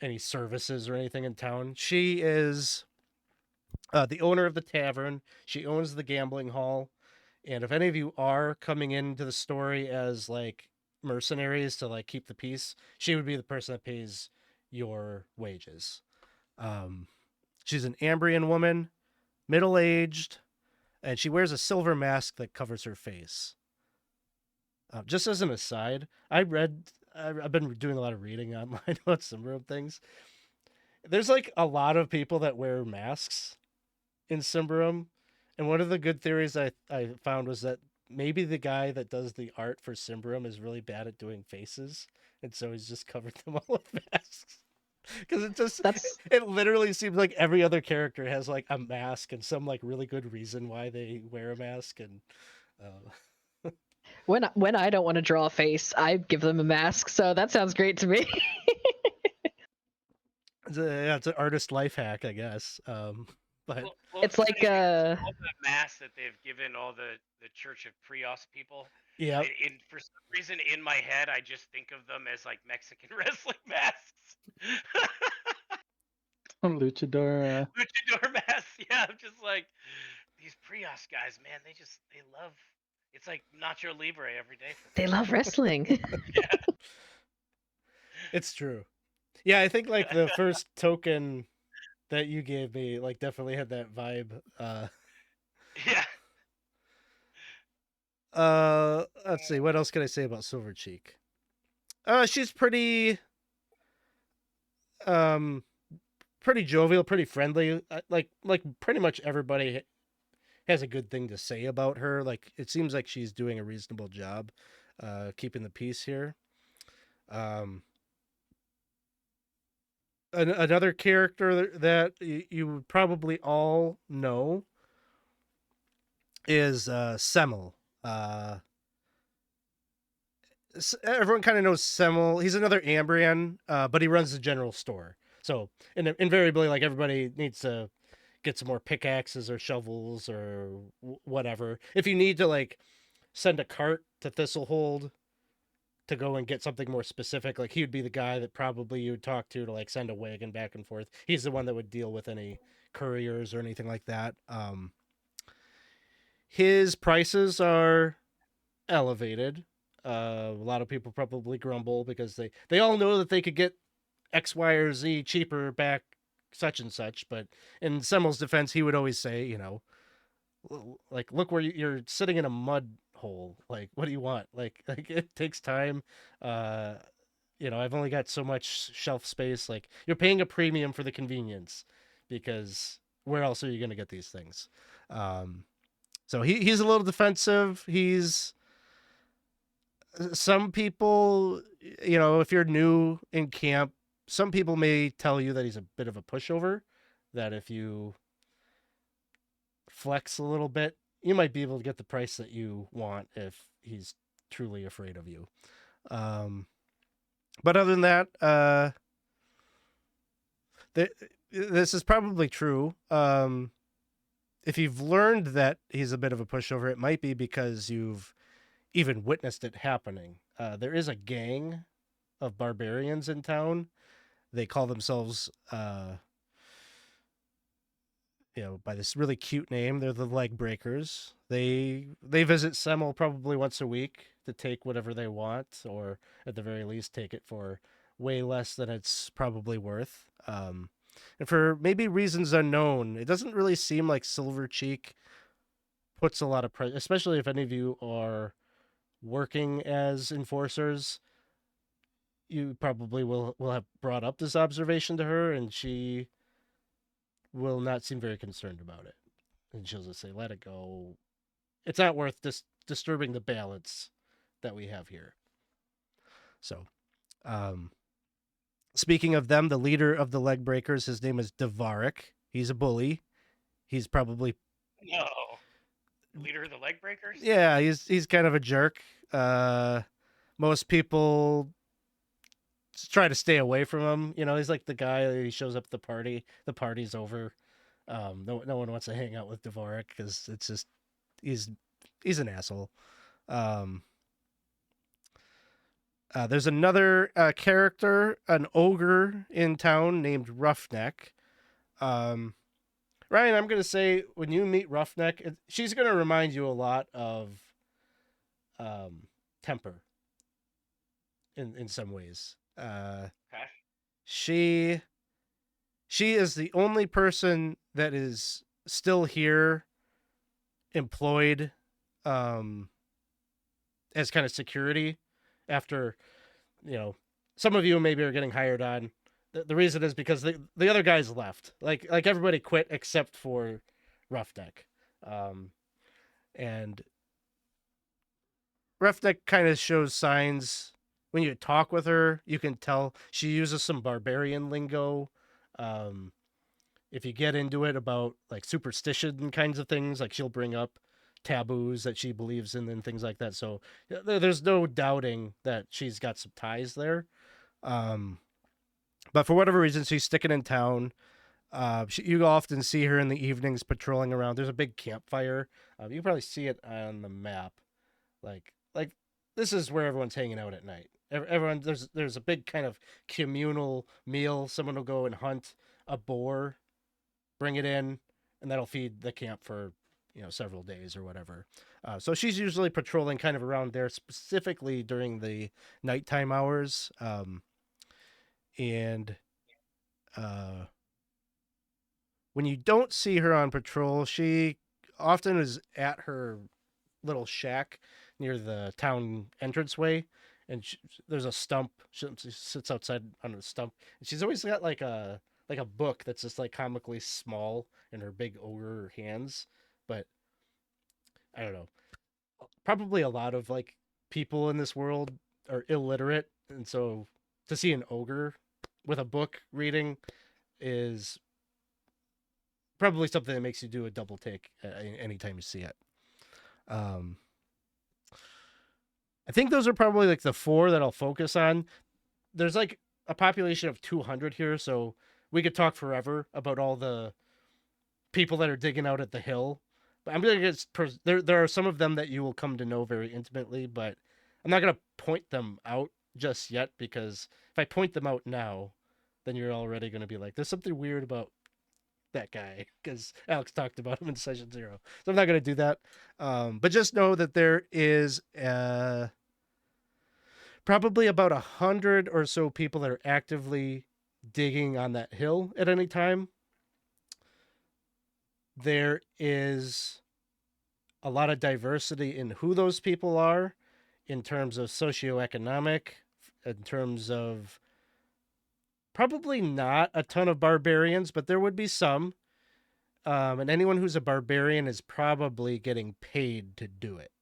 any services or anything in town. She is the owner of the tavern. She owns the gambling hall. And if any of you are coming into the story as like mercenaries to like keep the peace, she would be the person that pays your wages. She's an Ambrian woman, middle-aged, and she wears a silver mask that covers her face. Just as an aside, I've been doing a lot of reading online about Symbaroum things. There's like a lot of people that wear masks in Symbaroum, and one of the good theories I found was that maybe the guy that does the art for Symbaroum is really bad at doing faces, and so he's just covered them all with masks. Because it literally seems like every other character has like a mask and some like really good reason why they wear a mask. And when I don't want to draw a face, I give them a mask. So that sounds great to me. it's an artist life hack, I guess. But it's like all the masks that they've given all the Church of Prios people. Yeah. For some reason in my head, I just think of them as like Mexican wrestling masks. Luchador. Luchador masks. Yeah, I'm just like these Prios guys, man. They love. It's like Nacho Libre every day. They love wrestling. Yeah. It's true. Yeah, I think like the first token that you gave me like definitely had that vibe. Yeah. Let's see, what else can I say about Silvercheek? She's pretty jovial, pretty friendly. Like pretty much everybody has a good thing to say about her. Like it seems like she's doing a reasonable job keeping the peace here. Another character that you would probably all know is Semmel. Everyone kind of knows Semmel. He's another Ambrian, but he runs the general store. So invariably, like everybody needs to get some more pickaxes or shovels or whatever. If you need to like send a cart to Thistlehold to go and get something more specific, like he would be the guy that probably you would talk to like send a wagon back and forth. He's the one that would deal with any couriers or anything like that. His prices are elevated. A lot of people probably grumble because they all know that they could get X, Y, or Z cheaper back such and such. But in Semmel's defense, he would always say, you know, like, look where you're sitting in a mud hole. Like, what do you want? Like it takes time. You know, I've only got so much shelf space. Like, you're paying a premium for the convenience because where else are you going to get these things? So he's a little defensive. He's some people, you know, if you're new in camp, some people may tell you that he's a bit of a pushover, that if you flex a little bit, you might be able to get the price that you want if he's truly afraid of you. But other than that, this is probably true. If you've learned that he's a bit of a pushover, it might be because you've even witnessed it happening. There is a gang of barbarians in town. They call themselves, you know, by this really cute name. They're the Leg Breakers. They visit Semmel probably once a week to take whatever they want, or at the very least take it for way less than it's probably worth. And for maybe reasons unknown, it doesn't really seem like Silvercheek puts a lot of pressure, especially if any of you are working as enforcers. You probably will have brought up this observation to her, and she will not seem very concerned about it. And she'll just say, let it go. It's not worth disturbing the balance that we have here. So, speaking of them, the leader of the Leg Breakers, his name is Devarik. He's a bully. He's probably... No. Leader of the Leg Breakers? Yeah, he's kind of a jerk. Most people try to stay away from him. You know, he's like the guy, he shows up at the party. The party's over. No one wants to hang out with Devarik because it's just he's an asshole. There's another character, an ogre in town named Roughneck. Ryan, I'm going to say when you meet Roughneck, she's going to remind you a lot of Temper in some ways. Okay. She is the only person that is still here employed as kind of security after, you know, some of you maybe are getting hired on. The reason is because the other guys left. Like everybody quit except for Roughneck. And Roughneck kind of shows signs when you talk with her. You can tell she uses some barbarian lingo. If you get into it about like superstition kinds of things, like she'll bring up taboos that she believes in and things like that. So there's no doubting that she's got some ties there. But for whatever reason, she's sticking in town. You often see her in the evenings patrolling around. There's a big campfire. You can probably see it on the map. Like this is where everyone's hanging out at night. Everyone, there's a big kind of communal meal. Someone will go and hunt a boar, bring it in, and that'll feed the camp for, you know, several days or whatever. So she's usually patrolling kind of around there, specifically during the nighttime hours. And when you don't see her on patrol, she often is at her little shack near the town entranceway, and there's a stump. She sits outside on the stump, and she's always got like a book that's just like comically small in her big ogre hands. But I don't know. Probably a lot of like people in this world are illiterate, and so to see an ogre with a book reading is probably something that makes you do a double take anytime you see it. I think those are probably like the four that I'll focus on. There's like a population of 200 here, so we could talk forever about all the people that are digging out at the hill. But I'm gonna get there are some of them that you will come to know very intimately, but I'm not gonna point them out just yet, because if I point them out now, then you're already gonna be like, there's something weird about that guy, because Alex talked about him in session 0. So I'm not gonna do that. But just know that there is probably about 100 or so people that are actively digging on that hill at any time. There is a lot of diversity in who those people are, in terms of socioeconomic, in terms of probably not a ton of barbarians, but there would be some. And anyone who's a barbarian is probably getting paid to do it.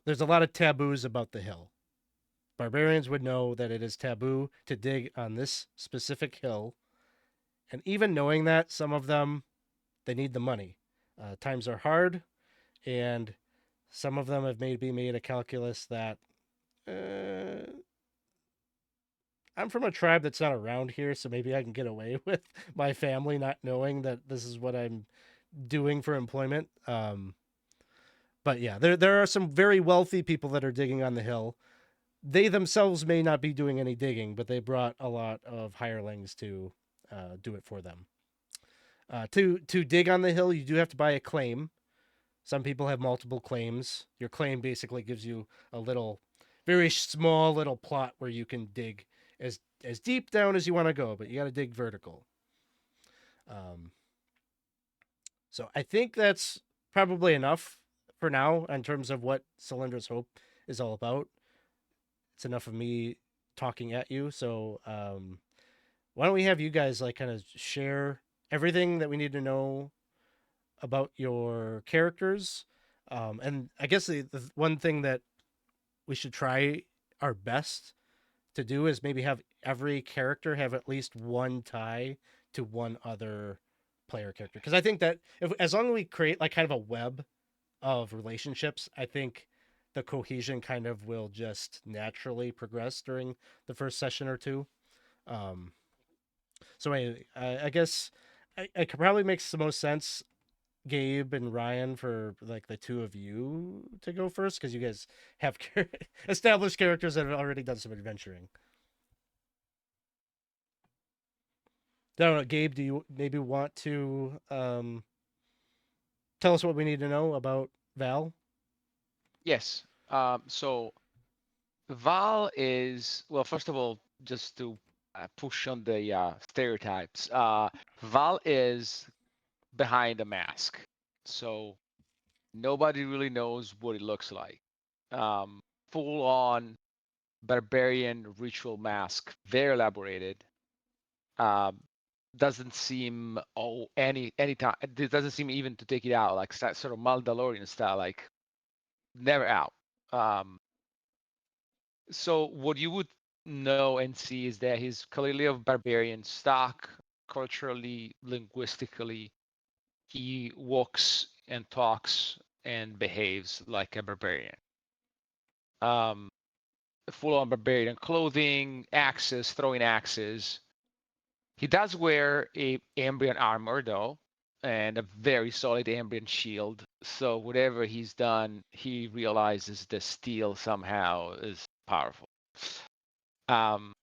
There's a lot of taboos about the hill. Barbarians would know that it is taboo to dig on this specific hill. And even knowing that, some of them, they need the money. Times are hard, and some of them have maybe made a calculus that I'm from a tribe that's not around here, so maybe I can get away with my family not knowing that this is what I'm doing for employment. But yeah, there are some very wealthy people that are digging on the hill. They themselves may not be doing any digging, but they brought a lot of hirelings to do it for them. To dig on the hill, you do have to buy a claim. Some people have multiple claims. Your claim basically gives you a little, very small little plot where you can dig as deep down as you want to go, but you got to dig vertical. So I think that's probably enough for now in terms of what Cylindra's Hope is all about. It's enough of me talking at you. So why don't we have you guys like kind of share everything that we need to know about your characters? And I guess the one thing that we should try our best to do is maybe have every character have at least one tie to one other player character. Because I think that as long as we create like kind of a web of relationships, I think the cohesion kind of will just naturally progress during the first session or two. So I guess I could probably makes the most sense, Gabe and Ryan, for like the two of you to go first, because you guys have established characters that have already done some adventuring. I don't know, Gabe, do you maybe want to tell us what we need to know about Val? Yes. So Val is, well, first of all, just to push on the stereotypes, Val is behind a mask. So nobody really knows what it looks like. Full on barbarian ritual mask, very elaborated. Doesn't seem any time. It doesn't seem even to take it out, like sort of Mandalorian style, like never out. So what you would know and see is that he's clearly of barbarian stock, culturally, linguistically. He walks and talks and behaves like a barbarian. Full on barbarian clothing, axes, throwing axes. He does wear a Ambrian armor though, and a very solid Ambrian shield. So whatever he's done, he realizes the steel somehow is powerful. Um,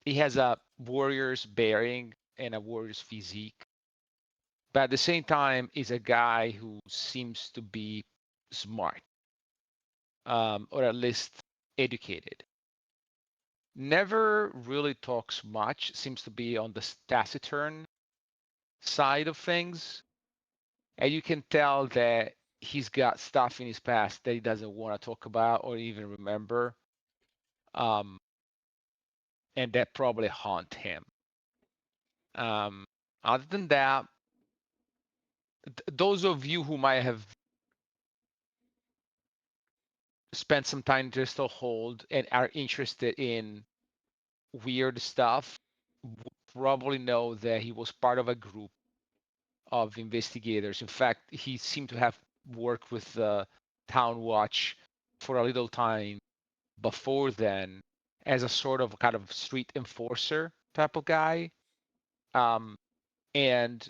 he has a warrior's bearing and a warrior's physique, but at the same time, is a guy who seems to be smart, or at least educated. Never really talks much, seems to be on the taciturn side of things. And you can tell that he's got stuff in his past that he doesn't want to talk about or even remember. Um, and that probably haunt him. Other than that, those of you who might have spent some time in Crystal Hold and are interested in weird stuff would probably know that he was part of a group of investigators. In fact, he seemed to have worked with the Town Watch for a little time before then as a sort of kind of street enforcer type of guy. And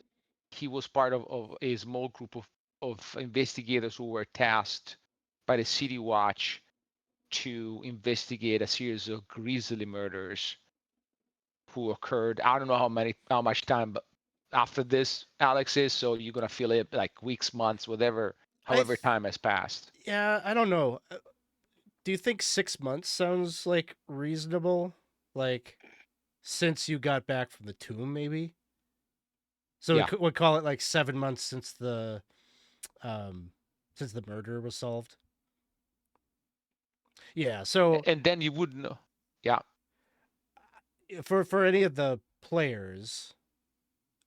he was part of a small group of investigators who were tasked by the City Watch to investigate a series of grisly murders who occurred. I don't know how much time after this, Alex, is. So you're gonna feel it like weeks, months, whatever, however time has passed. Yeah, I don't know. Do you think 6 months sounds like reasonable? Like since you got back from the tomb, maybe. So Yeah. we'd call it like 7 months since the murder was solved. Yeah. So And then you would know. Yeah. for any of the players,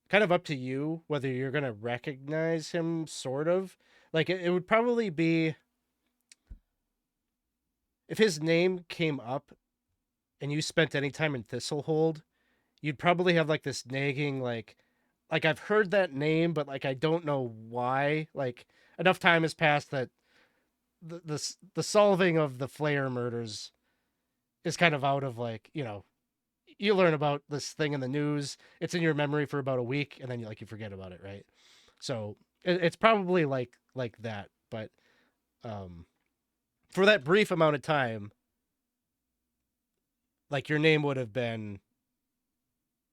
kind of up to you whether you're gonna recognize him. Sort of like it would probably be if his name came up and you spent any time in Thistlehold, you'd probably have like this nagging like I've heard that name, but like I don't know why. Like enough time has passed that the solving of the Flair murders is kind of out of like, you learn about this thing in the news, it's in your memory for about a week, and then you forget about it, right? So it's probably like that, but for that brief amount of time, like your name would have been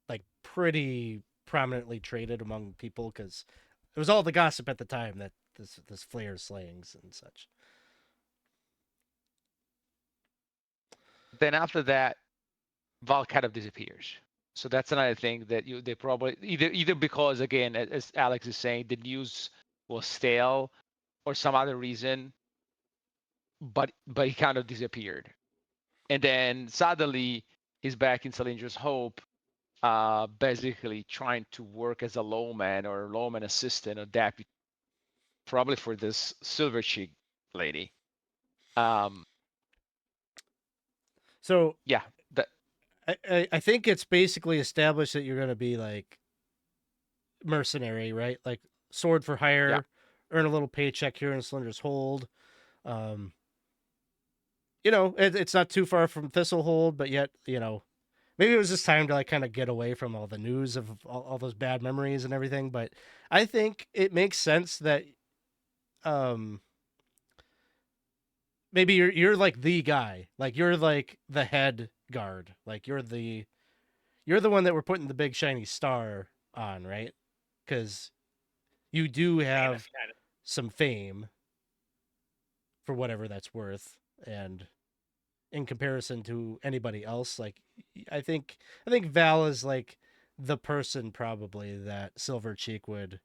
like pretty prominently traded among people because it was all the gossip at the time that this Flair slayings and such. Then after that, Val kind of disappears. So that's another thing that they probably either because, again, as Alex is saying, the news was stale or some other reason, but he kind of disappeared. And then suddenly he's back in Salinger's Hope, basically trying to work as a lawman or lawman assistant or deputy, probably for this Silver Cheek lady. So Yeah, that I think it's basically established that you're going to be like mercenary, right? Like sword for hire, yeah. earn a little paycheck here in Slender's Hold. Um, it's not too far from Thistlehold, but yet, maybe it was just time to like kind of get away from all the news of all those bad memories and everything. But I think it makes sense that um, maybe you're like the guy, like you're like the head guard, like you're the one that we're putting the big shiny star on, right? Because you do have Kind of. some fame for whatever that's worth, and in comparison to anybody else, like I think Val is like the person probably that Silver Cheek would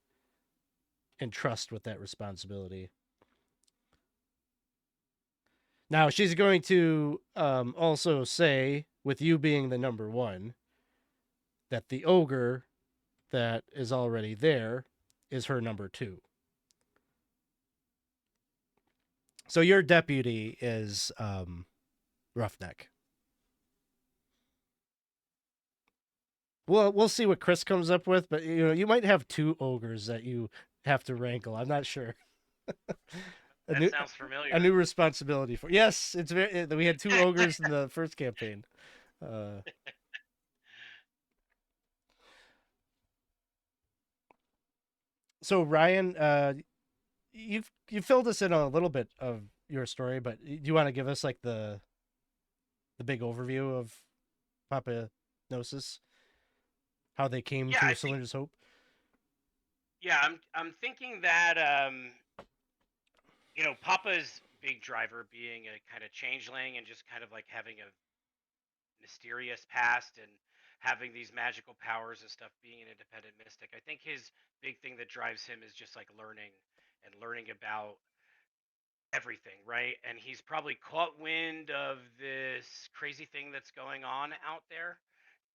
entrust with that responsibility. Now she's going to also say, with you being the number one, that the ogre that is already there is her number two. So your deputy is Roughneck. We'll see what Chris comes up with, but you might have two ogres that you have to wrangle. I'm not sure. That sounds familiar. A new responsibility for. Yes, it's very. We had two ogres in the first campaign. So Ryan, you filled us in on a little bit of your story, but do you want to give us like the big overview of Papa Gnosis? How they came to Cylinder's Hope? Yeah, I'm thinking that Papa's big driver being a kind of changeling and just kind of like having a mysterious past and having these magical powers and stuff, being an independent mystic. I think his big thing that drives him is just like learning about everything, right? And he's probably caught wind of this crazy thing that's going on out there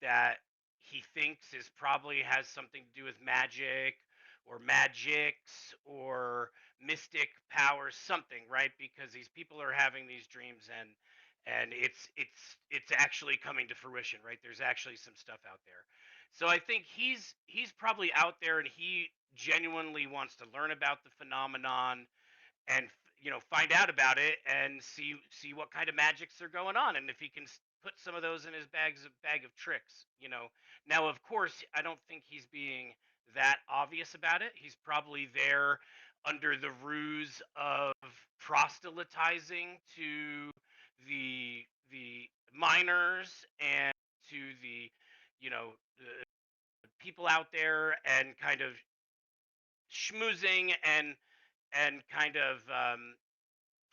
that he thinks is probably has something to do with magic or magics or mystic powers, something, right? Because these people are having these dreams and it's actually coming to fruition, right? There's actually some stuff out there. So I think he's probably out there and he genuinely wants to learn about the phenomenon and find out about it and see what kind of magics are going on and if he can put some of those in his bag of tricks. Now of course I don't think he's being that obvious about it. He's probably there under the ruse of proselytizing to the miners and to the the people out there, and kind of schmoozing and kind of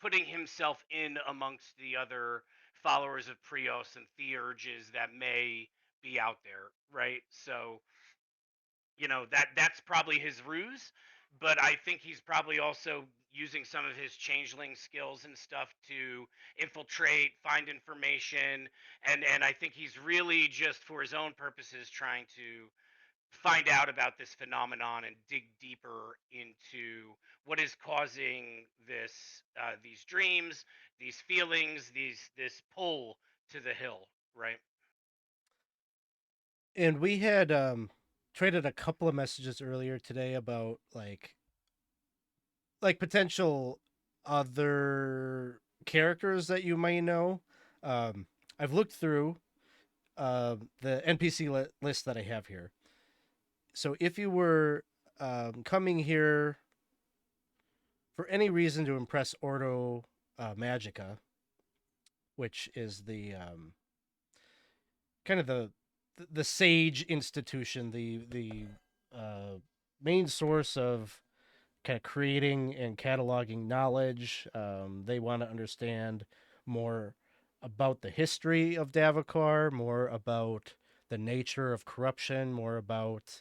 putting himself in amongst the other followers of Prios and theurges that may be out there, right? So that's probably his ruse, but I think he's probably also using some of his changeling skills and stuff to infiltrate, find information, and I think he's really just for his own purposes trying to find out about this phenomenon and dig deeper into what is causing these dreams, these feelings, this pull to the hill, right? And we had traded a couple of messages earlier today about like potential other characters that you might know. I've looked through the NPC list that I have here. So if you were coming here for any reason to impress Ordo Magica, which is the kind of the sage institution, the main source of kind of creating and cataloging knowledge. They want to understand more about the history of Davokar, more about the nature of corruption, more about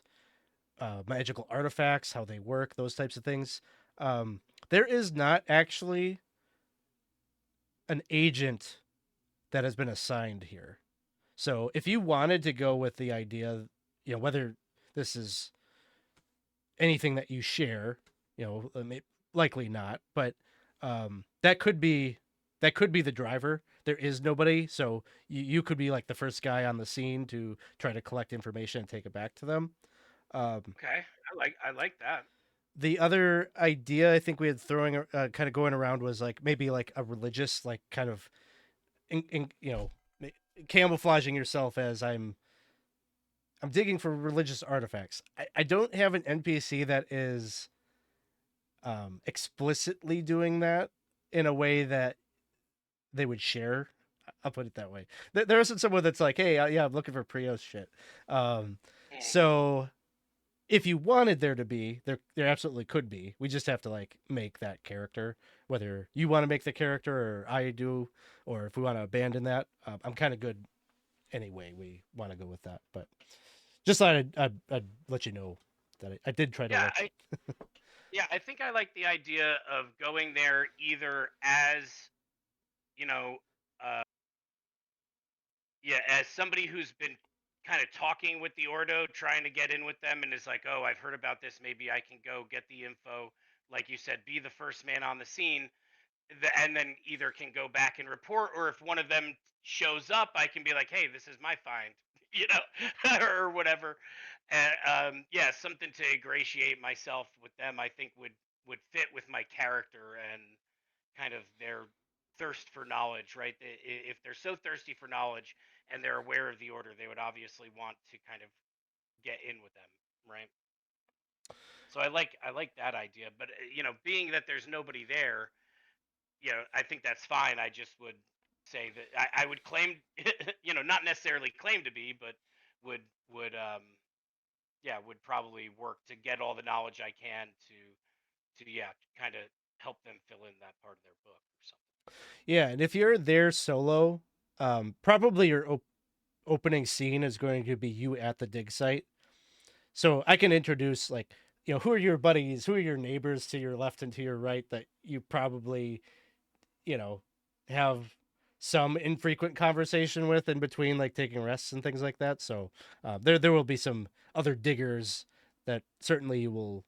magical artifacts, how they work, those types of things. There is not actually an agent that has been assigned here. So if you wanted to go with the idea, whether this is anything that you share, likely not, but that could be the driver. There is nobody, so you could be like the first guy on the scene to try to collect information and take it back to them. Okay, I like that. The other idea I think we had throwing kind of going around was like maybe like a religious, like kind of camouflaging yourself as I'm digging for religious artifacts. I don't have an NPC that is explicitly doing that in a way that they would share. I'll put it that way. There isn't someone that's like, hey, yeah, I'm looking for Prios shit. So if you wanted there to be, there absolutely could be. We just have to like make that character, whether you want to make the character or I do, or if we want to abandon that. I'm kind of good anyway. We want to go with that, but just thought I'd let you know that I did try to Yeah, let you. I think I like the idea of going there either as you know, uh, as somebody who's been kind of talking with the Ordo, trying to get in with them, and is like, oh, I've heard about this. Maybe I can go get the info. Like you said, be the first man on the scene, and then either can go back and report, or if one of them shows up, I can be like, hey, this is my find, or whatever. And yeah, something to ingratiate myself with them, I think would fit with my character and kind of their thirst for knowledge, right? If they're so thirsty for knowledge and they're aware of the Order, they would obviously want to kind of get in with them, right? So I like that idea, but being that there's nobody there, I think that's fine. I just would say that I would claim, not necessarily claim to be, but would would would probably work to get all the knowledge I can to kind of help them fill in that part of their book or something. Yeah, and if you're there solo, probably your opening scene is going to be you at the dig site. So I can introduce like, who are your buddies, who are your neighbors to your left and to your right that you probably, have some infrequent conversation with in between like taking rests and things like that. So there will be some other diggers that certainly you will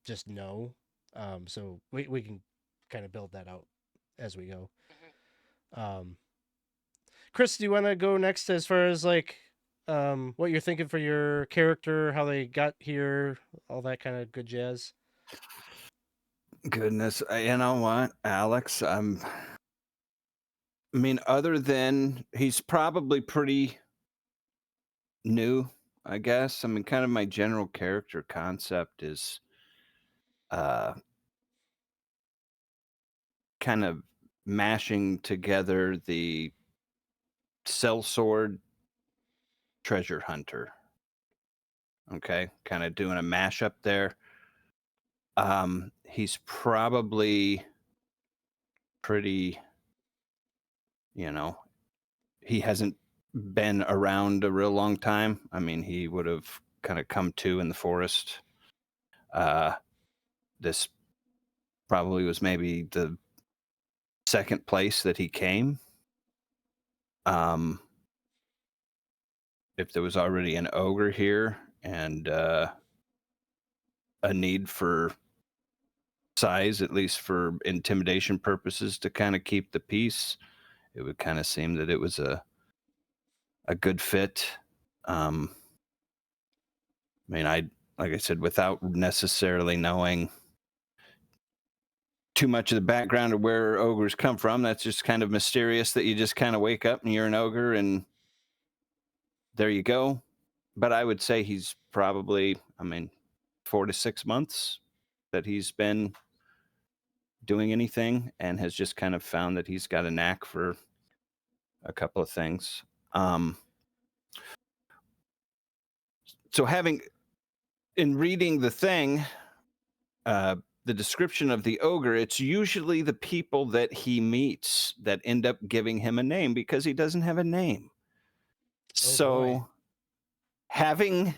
just know. So we can kind of build that out as we go. Um, Chris, do you want to go next as far as like what you're thinking for your character, how they got here, all that kind of good jazz? Goodness, you know what, Alex? I mean, other than he's probably pretty new I guess. I mean, kind of my general character concept is kind of mashing together the sellsword treasure hunter. Okay, kind of doing a mashup there. He's probably pretty, he hasn't been around a real long time. I mean, he would have kind of come to in the forest. This probably was maybe the second place that he came. If there was already an ogre here and a need for size, at least for intimidation purposes, to kind of keep the peace, it would kind of seem that it was a good fit. I mean, like I said, without necessarily knowing too much of the background of where ogres come from, that's just kind of mysterious that you just kind of wake up and you're an ogre and there you go. But I would say he's probably, 4 to 6 months that he's been doing anything and has just kind of found that he's got a knack for a couple of things. So in reading the thing, the description of the ogre, it's usually the people that he meets that end up giving him a name because he doesn't have a name. So boy. having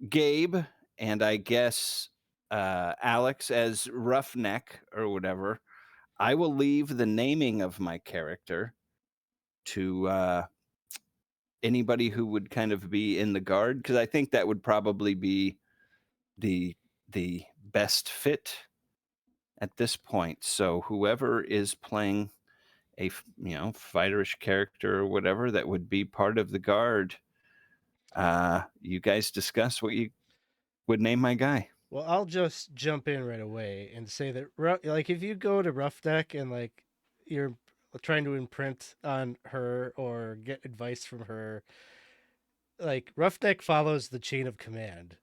Gabe and I guess Alex as Roughneck or whatever, I will leave the naming of my character to anybody who would kind of be in the guard, because I think that would probably be the best fit at this point. So whoever is playing a fighterish character or whatever that would be part of the guard, you guys discuss what you would name my guy. Well, I'll just jump in right away and say that, like, if you go to Roughneck and like you're trying to imprint on her or get advice from her, like Roughneck follows the chain of command,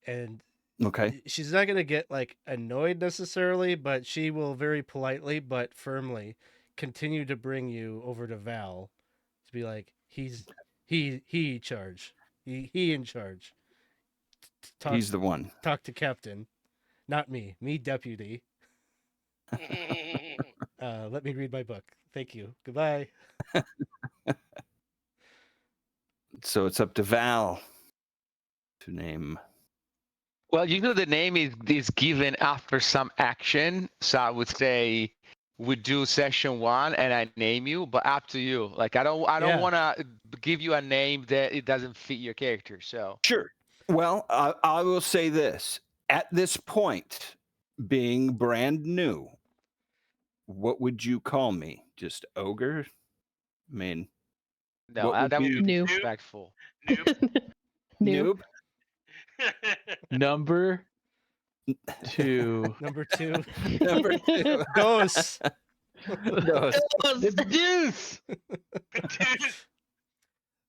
and Okay. she's not gonna get like annoyed necessarily, but she will very politely but firmly continue to bring you over to Val to be like, he charge, he in charge. Talk He's the one. talk to Captain. Not me deputy. Let me read my book. Thank you. Goodbye. So it's up to Val to name. Well, usually the name is given after some action. So I would say we do session 1 and I name you, but up to you. Like I don't Yeah. want to give you a name that it doesn't fit your character. So Sure. Well, I will say this. At this point, being brand new, what would you call me? Just ogre? I mean, no, what would that would be be Noob. disrespectful. Noob. Number 2. Number 2. Number 2. Dos. Dos. The deuce.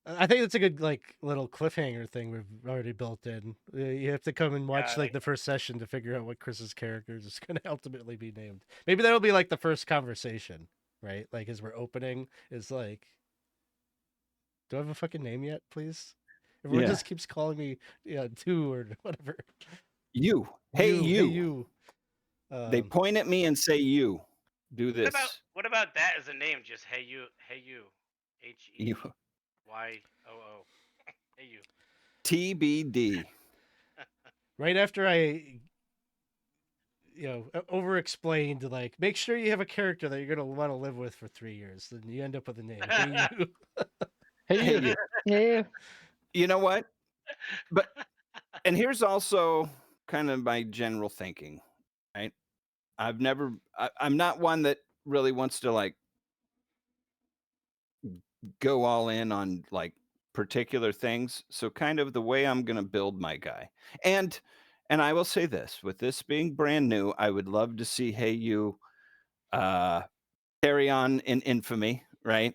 I think that's a good like little cliffhanger thing we've already built in. You have to come and watch Yeah, like the first session to figure out what Chris's character is going to ultimately be named. Maybe that'll be like the first conversation, right? Like as we're opening, is like, do I have a fucking name yet, please? Everyone Yeah. just keeps calling me 2 or whatever. You. Hey, you. Hey, you. They point at me and say, you. Do this. What about that as a name? Just hey you, You. HEYOO. Hey you. TBD. Right after I over explained, like, make sure you have a character that you're gonna want to live with for 3 years, then you end up with a name. Hey, you. Hey, Hey, you. you. Yeah. You know what? But, and here's also kind of my general thinking, right? I'm not one that really wants to like go all in on like particular things. So kind of the way I'm going to build my guy. And I will say this, with this being brand new, I would love to see Hey You carry on in infamy, right?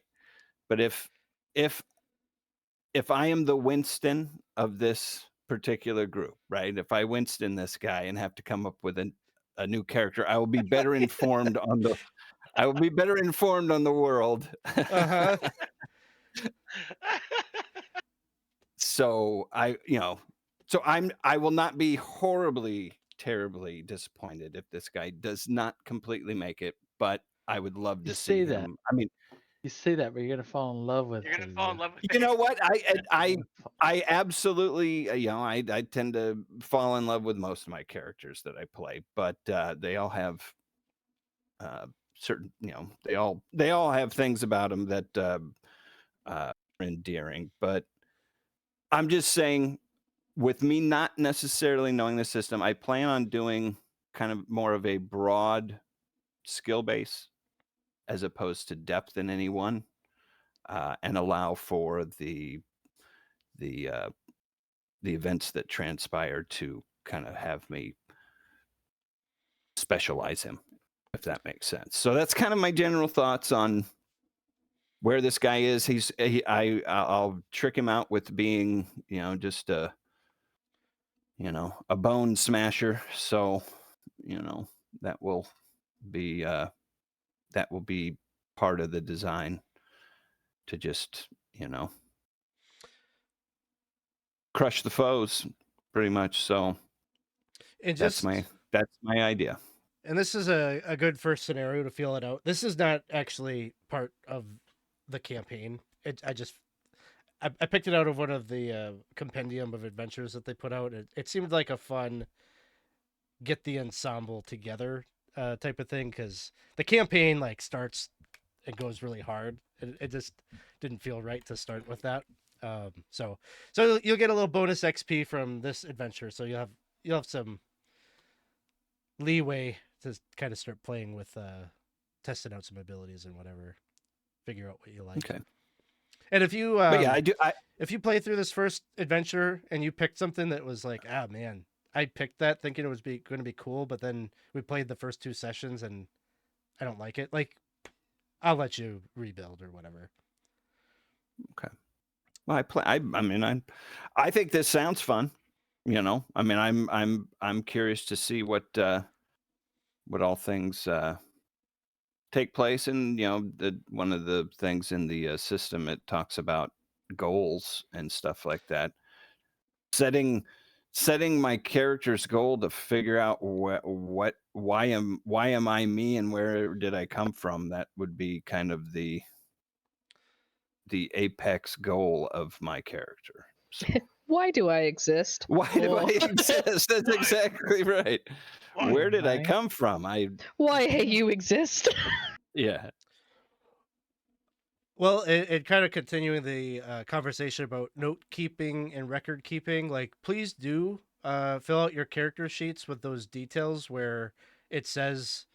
But if if I am the Winston of this particular group, right? If I Winston this guy and have to come up with a new character, I will be better informed on the world. Uh-huh. So I will not be horribly, terribly disappointed if this guy does not completely make it, but I would love You to say see that. him. I mean, You say that, but you're gonna fall in love with. You're gonna fall in love with you it. know what? I absolutely, I tend to fall in love with most of my characters that I play, but they all have certain, they all have things about them that are endearing. But I'm just saying, with me not necessarily knowing the system, I plan on doing kind of more of a broad skill base as opposed to depth in any one, and allow for the events that transpire to kind of have me specialize him, if that makes sense. So that's kind of my general thoughts on where this guy is. I'll trick him out with being, just a bone smasher. So, that will be part of the design, to just, crush the foes pretty much. So And that's just my idea. and this is a good first scenario to feel it out. This is not actually part of the campaign. I picked it out of one of the compendium of adventures that they put out. It seemed like a fun get the ensemble together type of thing, because the campaign like starts and goes really hard. It just didn't feel right to start with that. So you'll get a little bonus XP from this adventure. So you'll have some leeway to kind of start playing with testing out some abilities and whatever, figure out what you like. Okay. And if you But yeah, if you play through this first adventure and you picked something that was like, ah man, I picked that thinking it was going to be cool, but then we played the first 2 sessions and I don't like it, like I'll let you rebuild or whatever. Okay. Well, I think this sounds fun. I mean, I'm curious to see what all things take place. And one of the things in the system, it talks about goals and stuff like that. Setting my character's goal to figure out why am I me and where did I come from. That would be kind of the apex goal of my character. So Why do I exist? why do I Oh. exist? That's exactly right. Why Where did I am I? come from? Why hey you exist? Yeah. Well, it kind of continuing the conversation about note keeping and record keeping. Like, please do fill out your character sheets with those details where it says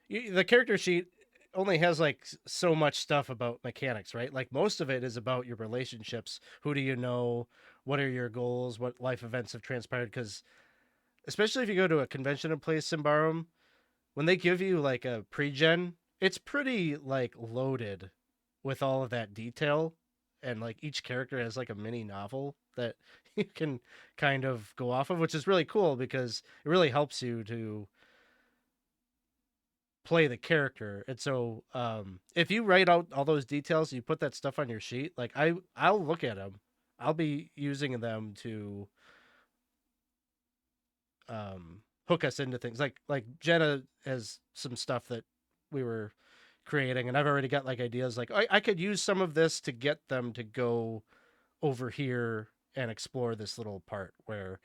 the character sheet only has like so much stuff about mechanics, right? Like most of it is about your relationships. Who do you know? What are your goals? What life events have transpired? Because especially if you go to a convention and play Symbaroum, when they give you like a pre-gen, it's pretty like loaded with all of that detail, and like each character has like a mini novel that you can kind of go off of, which is really cool because it really helps you to play the character. And so if you write out all those details, you put that stuff on your sheet, like I'll look at them. I'll be using them to hook us into things. Like Jenna has some stuff that we were creating, and I've already got like ideas like I could use some of this to get them to go over here and explore this little part where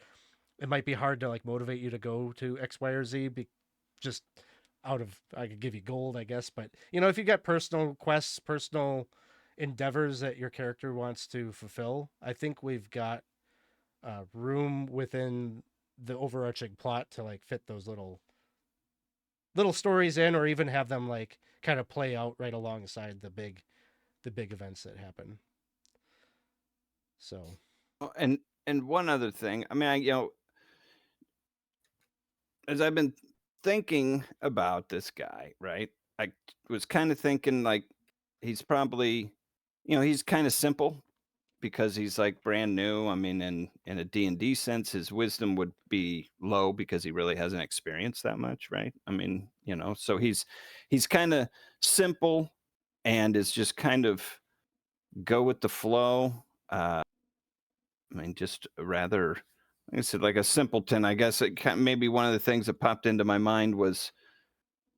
it might be hard to like motivate you to go to X, Y, or Z, just out of, I could give you gold, I guess, but if you got personal quests, personal endeavors that your character wants to fulfill, I think we've got room within the overarching plot to like fit those little stories in, or even have them like kind of play out right alongside the big events that happen. So And one other thing, I mean, as I've been thinking about this guy, right? I was kind of thinking like he's probably he's kind of simple because he's like brand new. I mean, in a D&D sense, his wisdom would be low because he really hasn't experienced that much, right? I mean, so he's kind of simple and is just kind of go with the flow. I mean, just rather, like I said, like a simpleton. I guess maybe one of the things that popped into my mind was,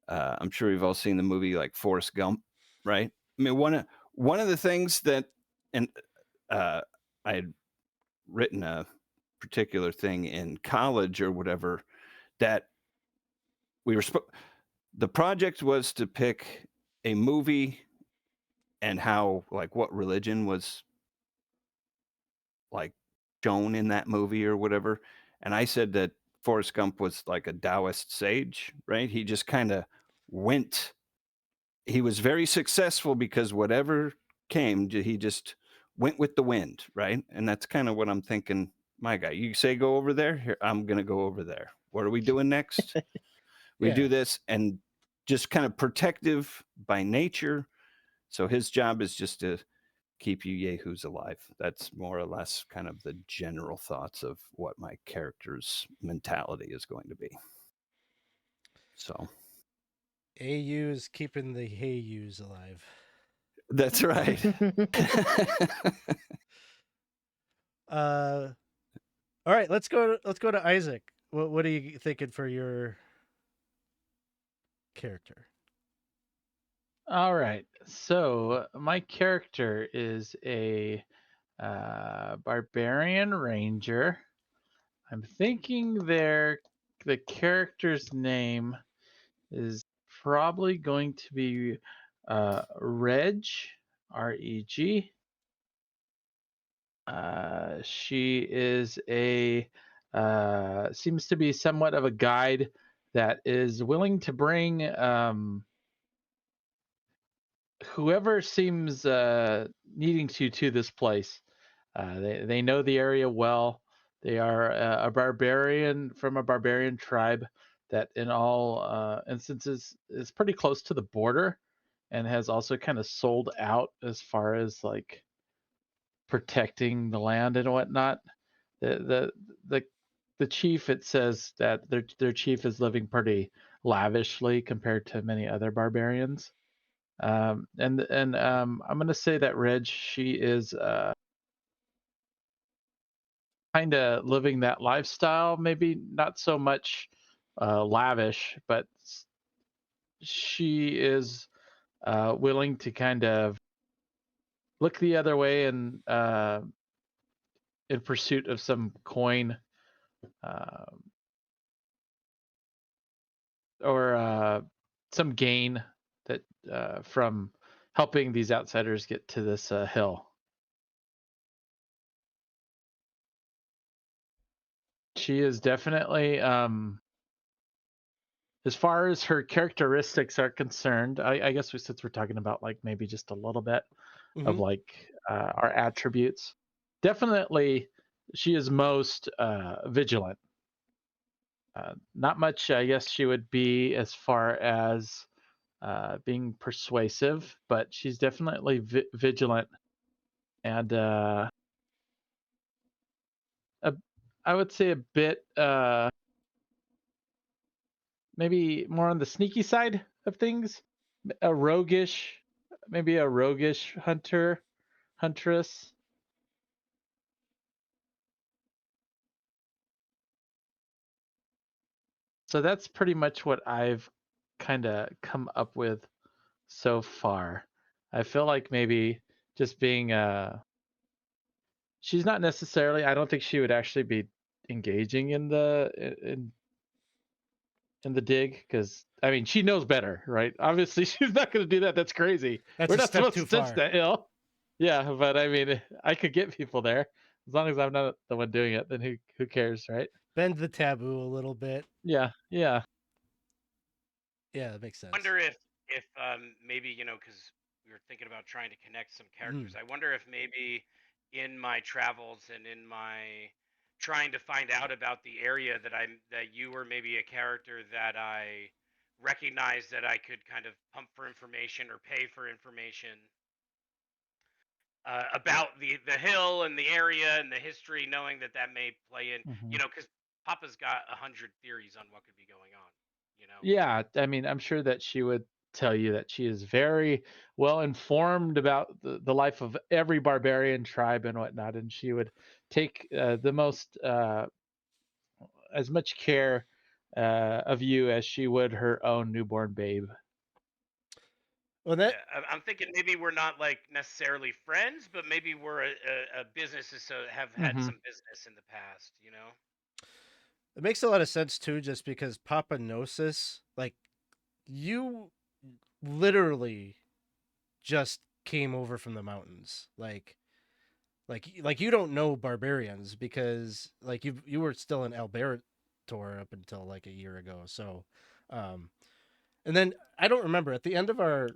I'm sure you've all seen the movie like Forrest Gump, right? I mean, one of the things that, and I had written a particular thing in college or whatever that we were the project was to pick a movie and how like what religion was like shown in that movie or whatever. And I said that Forrest Gump was like a Taoist sage, right? He just kind of went. He was very successful because whatever came, he just went with the wind, right? And that's kind of what I'm thinking. My guy, you say go over there, here I'm gonna go over there. What are we doing next? We Yeah. do this, and just kind of protective by nature. So his job is just to keep you yahoos alive. That's more or less kind of the general thoughts of what my character's mentality is going to be. So AU is keeping the Hey-Yous alive. that's right. All right, let's go to Isaac. What are you thinking for your character? All right. So my character is a barbarian ranger. I'm thinking the character's name is probably going to be Reg, Reg. She is seems to be somewhat of a guide that is willing to bring whoever seems needing to this place. They know the area well. They are a barbarian from a barbarian tribe that, in all instances, is pretty close to the border, and has also kind of sold out as far as like protecting the land and whatnot. The the chief, it says that their chief is living pretty lavishly compared to many other barbarians. I'm gonna say that Reg, she is kind of living that lifestyle. Maybe not so much lavish, but she is willing to kind of look the other way and in pursuit of some coin uh, or some gain that from helping these outsiders get to this hill. She is definitely, as far as her characteristics are concerned, I guess since we're talking about like maybe just a little bit of like our attributes, definitely she is most vigilant. Not much, I guess she would be as far as being persuasive, but she's definitely vigilant and I would say a bit maybe more on the sneaky side of things, a roguish, maybe a roguish huntress. So that's pretty much what I've kind of come up with so far. I feel like maybe just being she's not necessarily, I don't think she would actually be engaging in the dig, because I mean she knows better, right? Obviously she's not going to do that. That's crazy. That's We're a not step supposed too to touch far. that hill. Yeah, but I mean I could get people there as long as I'm not the one doing it. Then who cares, right? Bend the taboo a little bit. Yeah. Yeah, that makes sense. Wonder if maybe because we were thinking about trying to connect some characters. I wonder if maybe in my travels and in my trying to find out about the area that you were maybe a character that I recognized that I could kind of pump for information or pay for information. about the hill and the area and the history, knowing that may play in. Mhm. You know, because Papa's got 100 theories on what could be going on. You know. Yeah, I mean, I'm sure that she would tell you that she is very well informed about the life of every barbarian tribe and whatnot, and she would take the most as much care of you as she would her own newborn babe. Well, that Yeah, I'm thinking maybe we're not like necessarily friends, but maybe we're a businesses, so have had Mhm. some business in the past. You know. it makes a lot of sense too, just because Papa Gnosis, like you literally just came over from the mountains, like you don't know barbarians because like you were still in Albertor up until like a year ago. So, um, and then I don't remember at the end of our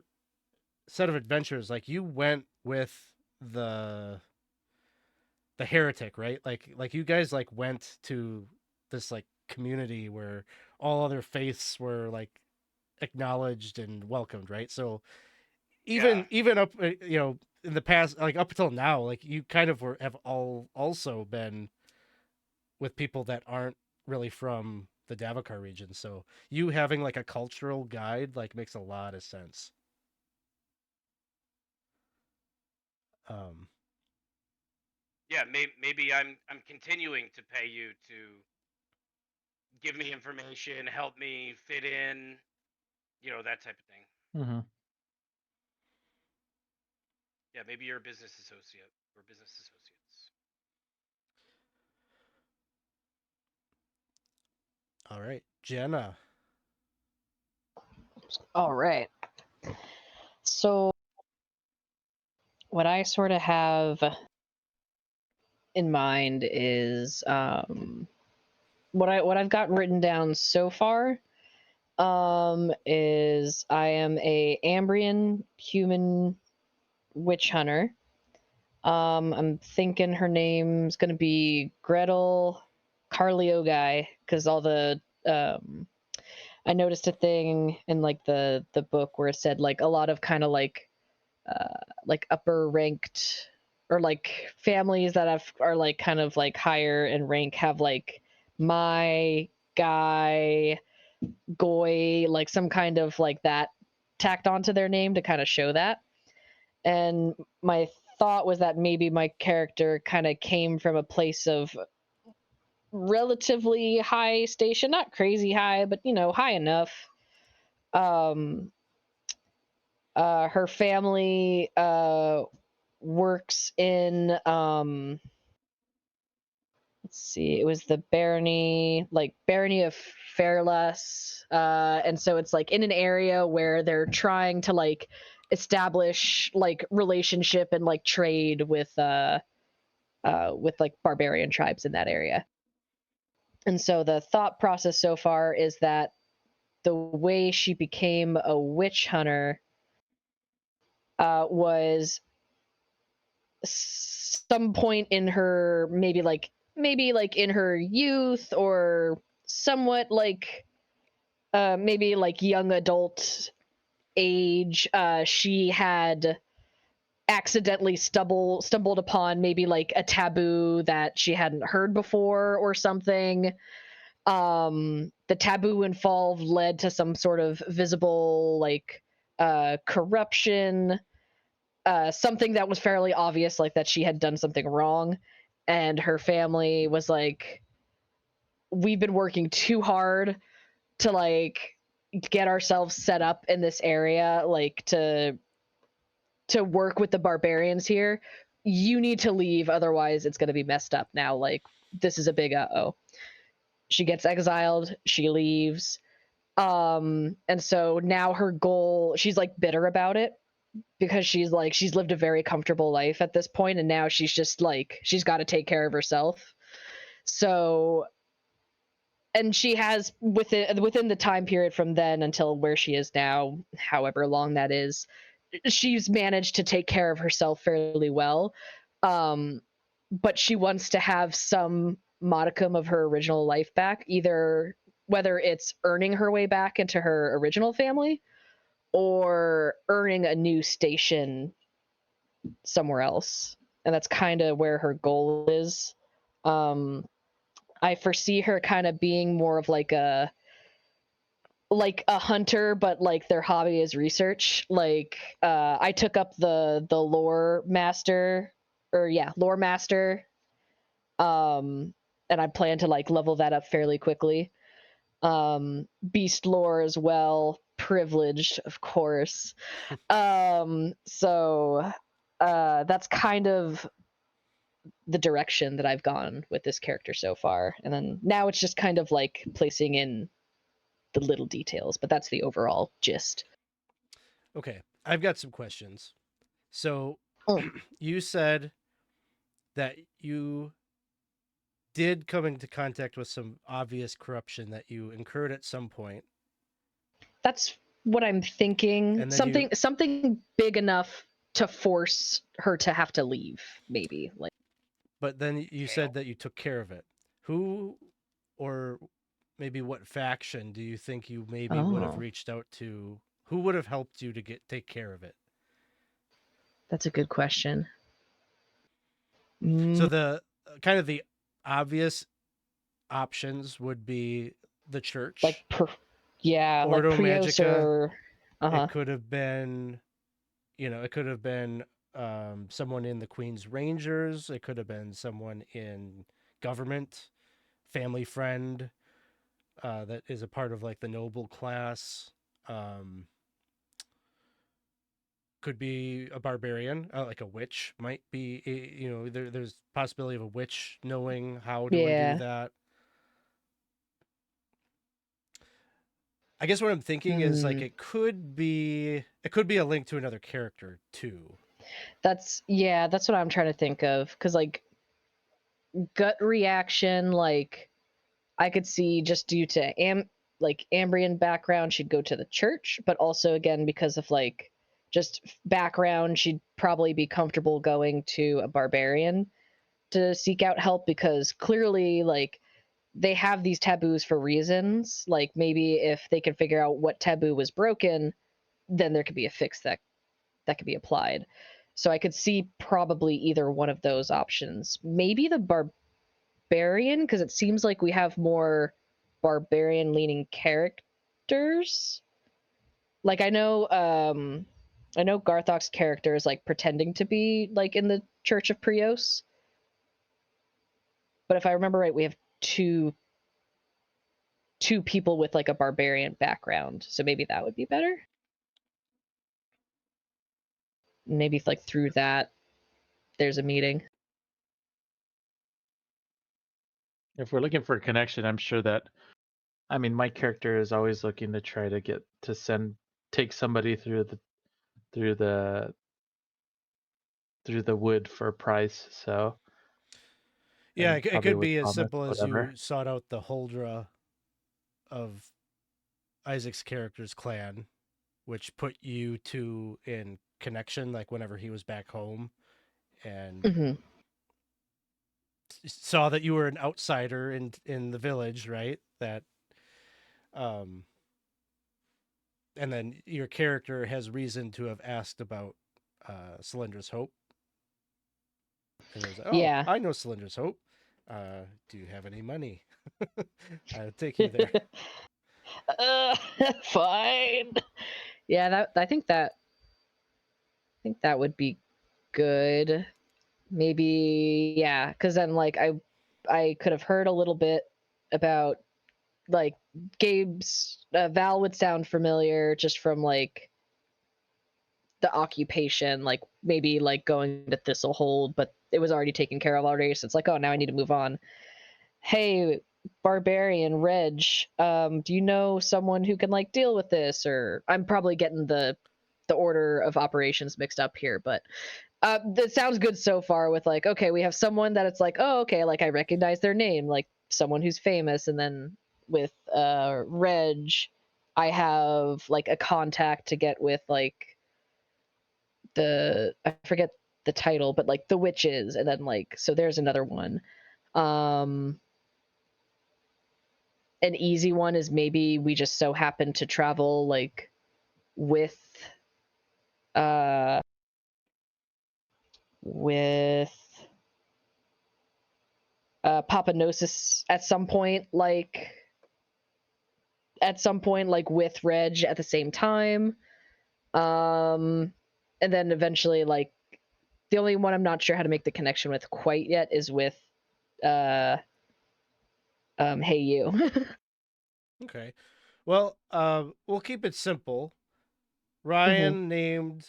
set of adventures, like you went with the the heretic, right? Like you guys like went to this like community where all other faiths were like acknowledged and welcomed, right? So Yeah. even up in the past, like up until now, like you kind of have all also been with people that aren't really from the Davokar region. So you having like a cultural guide like makes a lot of sense. Um, Yeah. Maybe I'm continuing to pay you to give me information, help me fit in. You know, that type of thing. Mhm. Yeah. Maybe you're a business associate or business associates. all right, Jenna. All right. So what I sort of have in mind is what I've got written down so far is I am a Ambrian human witch hunter. I'm thinking her name's gonna be Gretel Carlio guy because all the I noticed a thing in like the book where it said like a lot of kind of like upper ranked or like families that are like kind of like higher in rank have like my guy goy like some kind of like that tacked onto their name to kind of show that. And my thought was that maybe my character kind of came from a place of relatively high station, not crazy high, but you know, high enough. Um, her family works in let's see, it was the barony of Fairless, and so it's like in an area where they're trying to like establish like relationship and like trade with like barbarian tribes in that area. And so the thought process so far is that the way she became a witch hunter was some point in her maybe like in her youth or somewhat like maybe like young adult age. She had accidentally stumbled upon maybe like a taboo that she hadn't heard before or something. The taboo involved led to some sort of visible like corruption, something that was fairly obvious, like that she had done something wrong, and her family was like, we've been working too hard to like get ourselves set up in this area, like to work with the barbarians here. You need to leave, otherwise it's going to be messed up now. Like, this is a big uh-oh. She gets exiled, she leaves. And so now her goal, she's like bitter about it because she's lived a very comfortable life at this point, and now she's just like she's got to take care of herself. So, and she has within the time period from then until where she is now, however long that is, she's managed to take care of herself fairly well. Um, but she wants to have some modicum of her original life back, either whether it's earning her way back into her original family or earning a new station somewhere else, and that's kind of where her goal is. I foresee her kind of being more of like a hunter, but like their hobby is research. Like I took up the lore master, lore master, and I plan to like level that up fairly quickly. Beast lore as well, privileged, of course. So that's kind of the direction that I've gone with this character so far, and then now it's just kind of like placing in the little details, but that's the overall gist. Okay, I've got some questions. So Oh. you said that you did come into contact with some obvious corruption that you incurred at some point. That's what I'm thinking. And then Something big enough to force her to have to leave, maybe. Like, but then you said that you took care of it. Who or maybe what faction do you think you maybe would have Oh. reached out to? Who would have helped you to take care of it? That's a good question. So the kind of the obvious options would be the church, like Ordo Prios Magica. or It could have been, it could have been someone in the Queen's Rangers. It could have been someone in government, family friend that is a part of like the noble class. Could be a barbarian, like a witch might be. There's possibility of a witch knowing how to undo that. I guess what I'm thinking is like it could be a link to another character too. That's what I'm trying to think of, because like gut reaction, like I could see just due to Ambrian background, she'd go to the church, but also again because of like just background, she'd probably be comfortable going to a barbarian to seek out help, because clearly like they have these taboos for reasons. Like maybe if they can figure out what taboo was broken, then there could be a fix that could be applied. So I could see probably either one of those options. Maybe the barbarian, because it seems like we have more barbarian leaning characters. Like I know Garthok's character is like pretending to be like in the Church of Prios. But if I remember right, we have two people with like a barbarian background. So maybe that would be better. Maybe like through that there's a meeting. If we're looking for a connection, I'm sure that, I mean, my character is always looking to try to take somebody through the wood for a price. So Yeah, and it probably could with be as promise, simple as whatever. you sought out the Huldra of Isaac's character's clan, which put you two in connection, like whenever he was back home, and saw that you were an outsider in the village, right? That, and then your character has reason to have asked about Cylindra's Hope, and there's Yeah. I know Cylindra's Hope. Do you have any money? I'll take you there. Fine. Yeah, I think that would be good. Maybe, yeah, because then like I could have heard a little bit about like Gabe's Val would sound familiar just from like the occupation, like maybe like going to Thistlehold, but it was already taken care of already. So it's like, oh, now I need to move on. Hey, barbarian Reg, do you know someone who can like deal with this? Or I'm probably getting the order of operations mixed up here, but that sounds good so far. With like, okay, we have someone that it's like, oh, okay, like I recognize their name, like someone who's famous, and then with Reg, I have like a contact to get with like I forget the title, but like the witches, and then like so there's another one. An easy one is maybe we just so happen to travel like with with Papanosis at some point, like with Reg at the same time. And then eventually, like, the only one I'm not sure how to make the connection with quite yet is with Hey You. Okay. Well, we'll keep it simple. Ryan named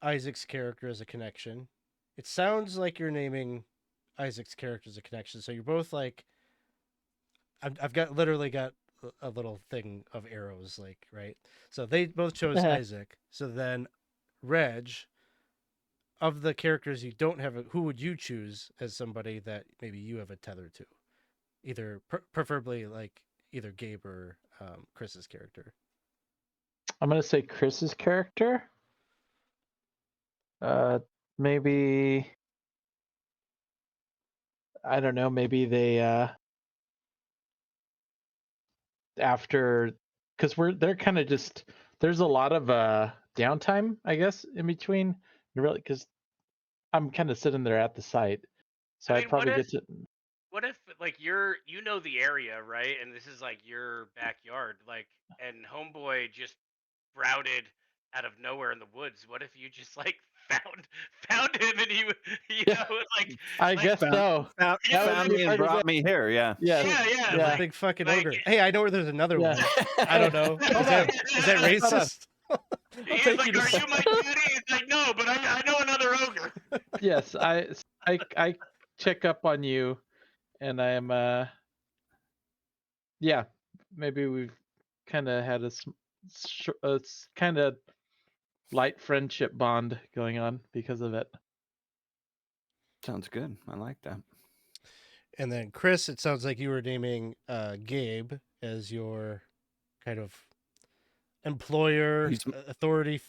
Isaac's character as a connection. It sounds like you're naming Isaac's character as a connection. So you're both like, I've literally got a little thing of arrows, like, right? So they both chose Isaac. So then, Reg, of the characters you don't have, who would you choose as somebody that maybe you have a tether to? Either preferably like either Gabe or Chris's character. I'm gonna say Chris's character. Maybe I don't know. Maybe they after because they're kind of just there's a lot of downtime, I guess, in between. Really, because I'm kind of sitting there at the site, so I'd probably get to. What if like you know the area, right? And this is like your backyard, like, and homeboy just routed out of nowhere in the woods. What if you just like found him and you Yeah, know like I guess so. Found me and brought me here. Yeah. Yeah. yeah, The like, big fucking like- ogre. Hey, I know where there's another Yeah. one. I don't know. Is that racist? I'll he's take like, you to "Are you my daddy?" He's like, "No, but I know another ogre." Yes, I check up on you, and I am yeah, maybe we've kind of had a kind of light friendship bond going on because of it. Sounds good. I like that. And then Chris, it sounds like you were naming Gabe as your kind of employer, authority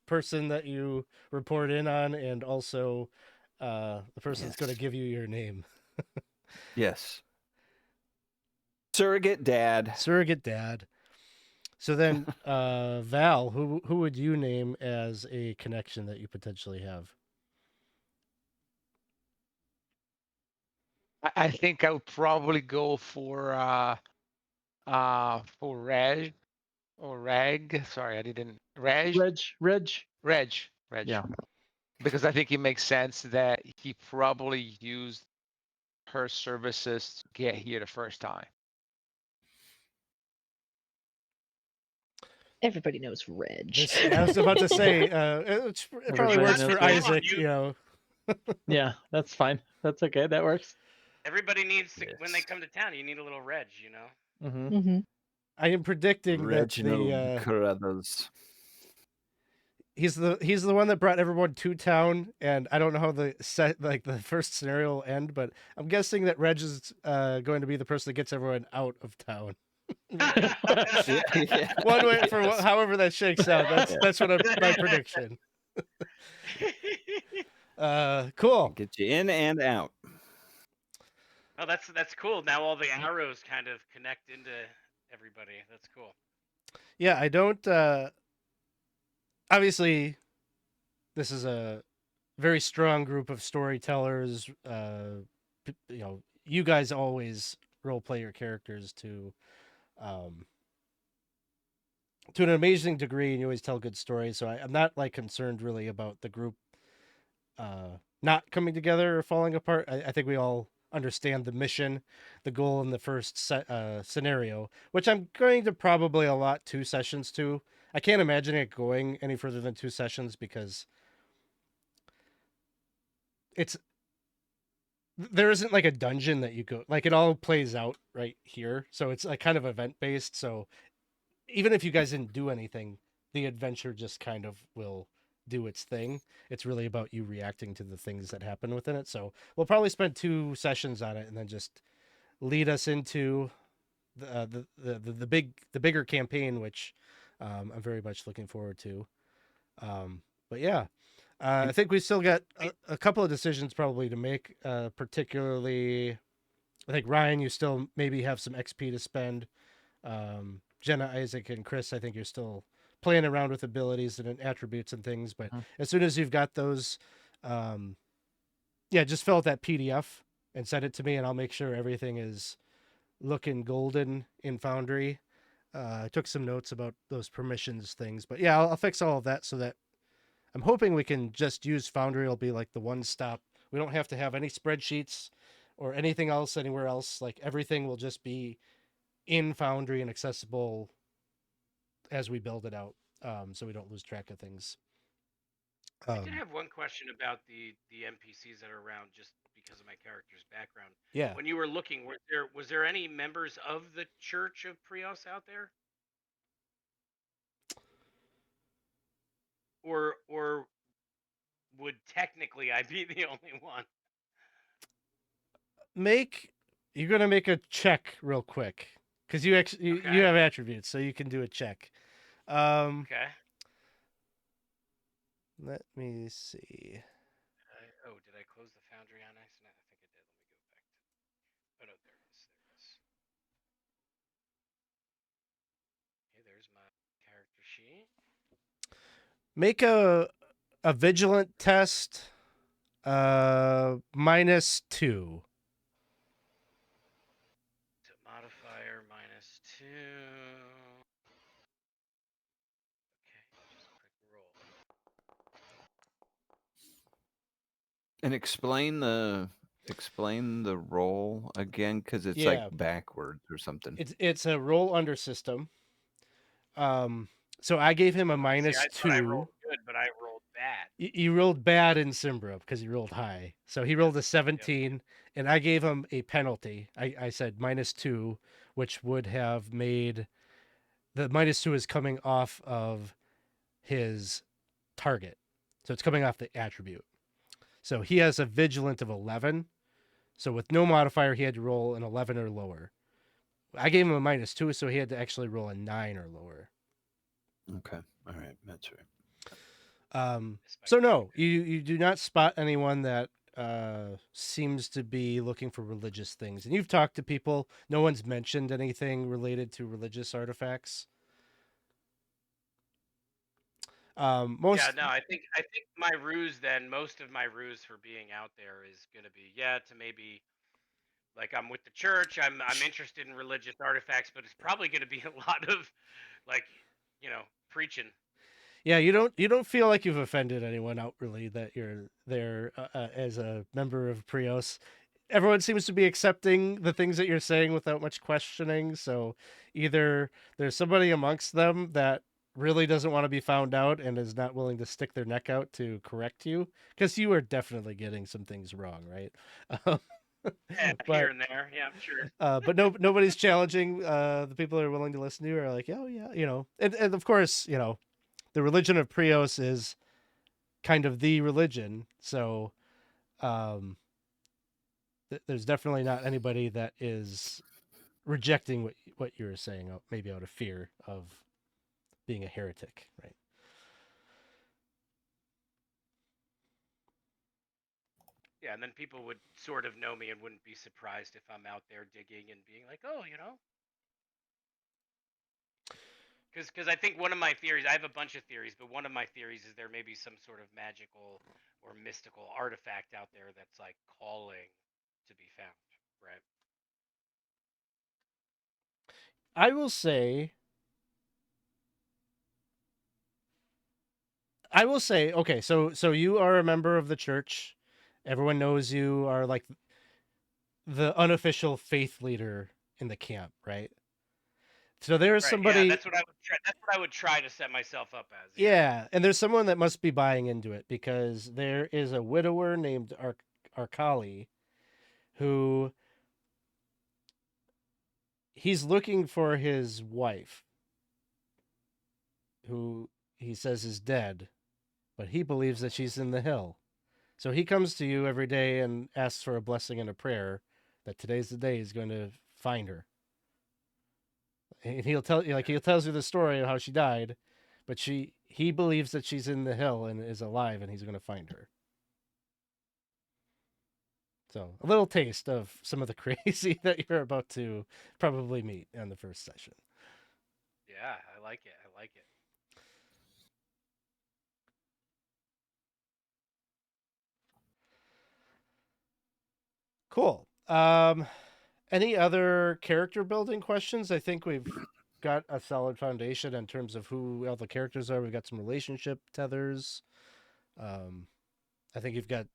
person that you report in on, and also the person that's going to give you your name. Yes. Surrogate dad. Surrogate dad. So then, Val, who would you name as a connection that you potentially have? I think I would probably go for Reg or Reg. Sorry, I didn't Reg. Reg. Yeah. Because I think it makes sense that he probably used her services to get here the first time. Everybody knows Reg. I was about to say, it probably works for Isaac, you know. Yeah, that's fine. That's okay. That works. Everybody needs to, when they come to town, you need a little Reg, you know. Mm-hmm. I am predicting Reginald that Carruthers. he's the one that brought everyone to town, and I don't know how the first scenario will end, but I'm guessing that Reg is going to be the person that gets everyone out of town. Yeah. One way for however that shakes out. That's what my prediction. Cool. Get you in and out. Oh, that's cool. Now all the arrows kind of connect into everybody. That's cool. Yeah, I don't. Obviously, this is a very strong group of storytellers. You know, you guys always role play your characters to an amazing degree, and you always tell good stories. So I'm not like concerned really about the group not coming together or falling apart. I think we all understand the mission, the goal in the first scenario, which I'm going to probably allot 2 sessions to. I can't imagine it going any further than 2 sessions because there isn't like a dungeon that you go, like, it all plays out right here. So it's like kind of event based. So even if you guys didn't do anything, the adventure just kind of will do its thing. It's really about you reacting to the things that happen within it. So we'll probably spend 2 sessions on it and then just lead us into the bigger campaign, which I'm very much looking forward to. But yeah, I think we still got a couple of decisions probably to make. Particularly, I think Ryan, you still maybe have some XP to spend. Jenna, Isaac, and Chris, I think you're still playing around with abilities and attributes and things. But as soon as you've got those Yeah, just fill out that PDF and send it to me, and I'll make sure everything is looking golden in Foundry. I took some notes about those permissions things, but yeah, I'll fix all of that so that I'm hoping we can just use Foundry. It'll be like the one stop. We don't have to have any spreadsheets or anything else anywhere else. Like everything will just be in Foundry and accessible as we build it out, so we don't lose track of things. I did have one question about the NPCs that are around, just because of my character's background. Yeah, When you were looking, was there any members of the Church of Prios out there, or would technically I be the only one? you're gonna make a check real quick because you actually you Okay. have attributes, so you can do a check. Okay. Let me see. Oh, did I close the Foundry on accident? I think I did. Let me go back to. Oh no, there it is. There it is. Okay, there's my character sheet. Make a vigilant test. -2. So modifier -2. Okay, just click roll. And explain the roll again, because it's Yeah. like backwards or something. It's a roll under system. So I gave him a See, I thought I -2. rolled good, but I rolled bad. You rolled bad in Symbaroum because you rolled high. So he rolled a 17, and I gave him a penalty. I said -2, which would have made the -2 is coming off of his target. So it's coming off the attribute. So he has a vigilant of 11. So with no modifier, he had to roll an 11 or lower. I gave him a -2, so he had to actually roll a 9 or lower. Okay, all right, that's right. So no, you do not spot anyone that seems to be looking for religious things. And you've talked to people. No one's mentioned anything related to religious artifacts. Most Yeah, no, I think my ruse then, most of my ruse for being out there is gonna be, yeah, to maybe, like, I'm with the church, I'm interested in religious artifacts, but it's probably gonna be a lot of, like, preaching. Yeah, you don't feel like you've offended anyone outwardly that you're there as a member of Prios. Everyone seems to be accepting the things that you're saying without much questioning. So either there's somebody amongst them that really doesn't want to be found out and is not willing to stick their neck out to correct you, because you are definitely getting some things wrong, right? Yeah, here But and there. Yeah, I'm sure. but nobody's challenging. The people that are willing to listen to you are like, oh yeah, and of course, the religion of Prios is kind of the religion. So there's definitely not anybody that is rejecting what you're saying, maybe out of fear of being a heretic, right? Yeah, and then people would sort of know me and wouldn't be surprised if I'm out there digging and being like, oh, Because I think one of my theories, I have a bunch of theories, but one of my theories is there may be some sort of magical or mystical artifact out there that's like calling to be found, right? I will say, okay, so you are a member of the church. Everyone knows you are like the unofficial faith leader in the camp, right? So there's Right. Yeah, somebody. that's what I would try. That's what I would try to set myself up as. Yeah, and there's someone that must be buying into it, because there is a widower named Arkali who he's looking for his wife, who he says is dead, but he believes that she's in the hill. So he comes to you every day and asks for a blessing and a prayer that today's the day he's going to find her. And he'll tell you, like, he tells you the story of how she died, but he believes that she's in the hill and is alive, and he's going to find her. So a little taste of some of the crazy that you're about to probably meet in the first session. Yeah, I like it. I like it. Cool. Any other character building questions? I think we've got a solid foundation in terms of who all the characters are. We've got some relationship tethers. I think you've got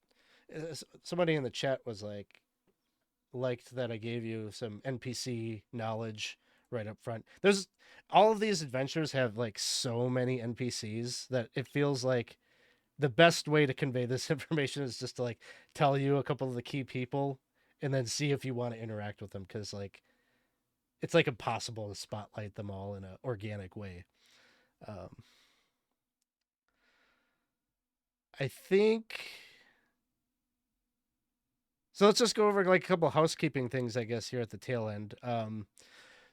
somebody in the chat was liked that I gave you some NPC knowledge right up front. There's all of these adventures have like so many NPCs that it feels like the best way to convey this information is just to like tell you a couple of the key people and then see if you want to interact with them, because like it's like impossible to spotlight them all in an organic way. I think so. Let's just go over like a couple of housekeeping things, I guess, here at the tail end.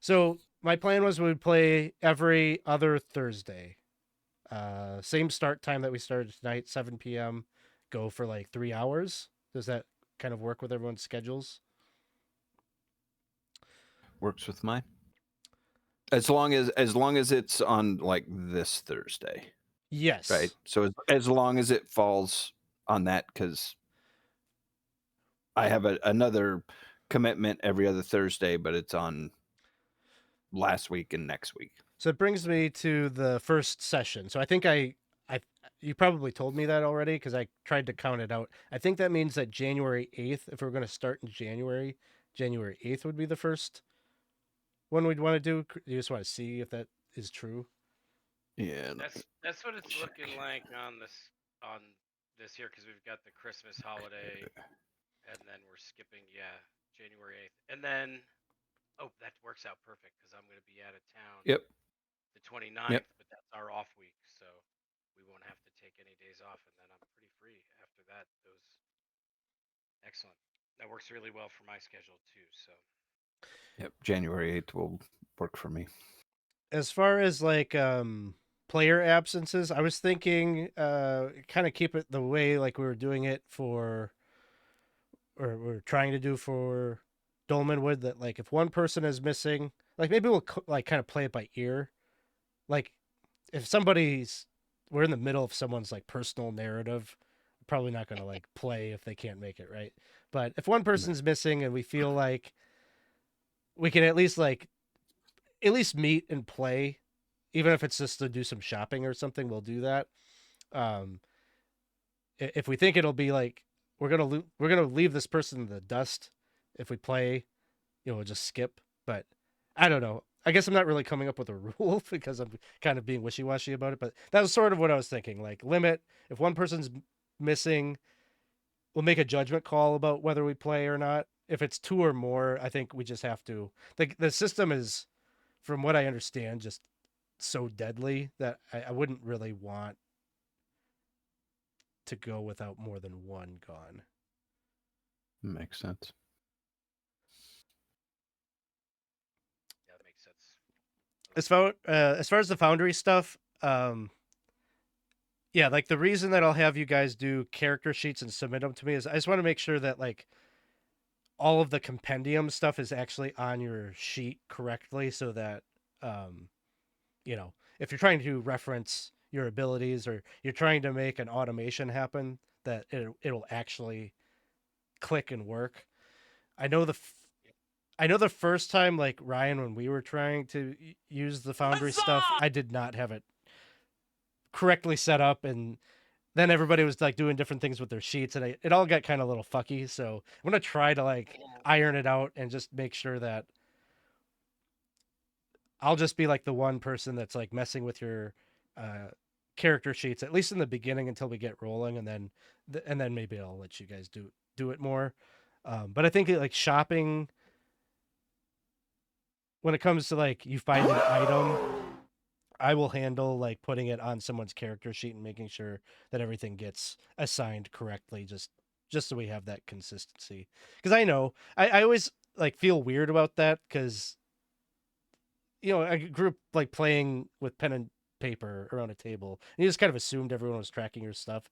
So my plan was we would play every other Thursday. Same start time that we started tonight, 7 p.m. Go for like 3 hours. Does that kind of work with everyone's schedules? Works with mine. As long as it's on like this Thursday, Yes. right? So as long as it falls on that, because I have another commitment every other Thursday, but it's on last week and next week. So it brings me to the first session. So I think you probably told me that already because I tried to count it out. I think that means that January 8th, if we're going to start in January 8th would be the first one we'd want to do. You just want to see if that is true. Yeah, That's what it's looking like on this year, because we've got the Christmas holiday, and then we're skipping January 8th, and then that works out perfect because I'm going to be out of town. Yep. The 29th, but that's our off week, so we won't have to take any days off, and then I'm pretty free after that. Excellent. That works really well for my schedule too. So. Yep. January 8th will work for me. As far as like player absences, I was thinking kind of keep it the way like we were doing it for, or we're trying to do for Dolmenwood, that like if one person is missing, like maybe we'll like kind of play it by ear. Like if we're in the middle of someone's like personal narrative, probably not going to like play if they can't make it, right? But if one person's missing and we feel like we can at least meet and play, even if it's just to do some shopping or something, we'll do that. If we think it'll be like we're gonna leave this person in the dust if we play, we'll just skip. But I don't know. I guess I'm not really coming up with a rule because I'm kind of being wishy-washy about it. But that was sort of what I was thinking. Like limit, if one person's missing, we'll make a judgment call about whether we play or not. If it's two or more, I think we just have to. The system is, from what I understand, just so deadly that I wouldn't really want to go without more than one gone. Makes sense. Yeah, that makes sense. As far as the Foundry stuff, yeah, like the reason that I'll have you guys do character sheets and submit them to me is I just want to make sure that like all of the compendium stuff is actually on your sheet correctly, so that if you're trying to reference your abilities or you're trying to make an automation happen, that it'll actually click and work. I know the first time, like Ryan, when we were trying to use the Foundry stuff, I did not have it correctly set up, and then everybody was like doing different things with their sheets, and it all got kind of a little fucky. So I'm gonna try to like iron it out and just make sure that I'll just be like the one person that's like messing with your character sheets, at least in the beginning until we get rolling, and then maybe I'll let you guys do it more. But I think like shopping, when it comes to like you find an item, I will handle like putting it on someone's character sheet and making sure that everything gets assigned correctly, just so we have that consistency. Because I know I always like feel weird about that, because I grew up like playing with pen and paper around a table, and you just kind of assumed everyone was tracking your stuff.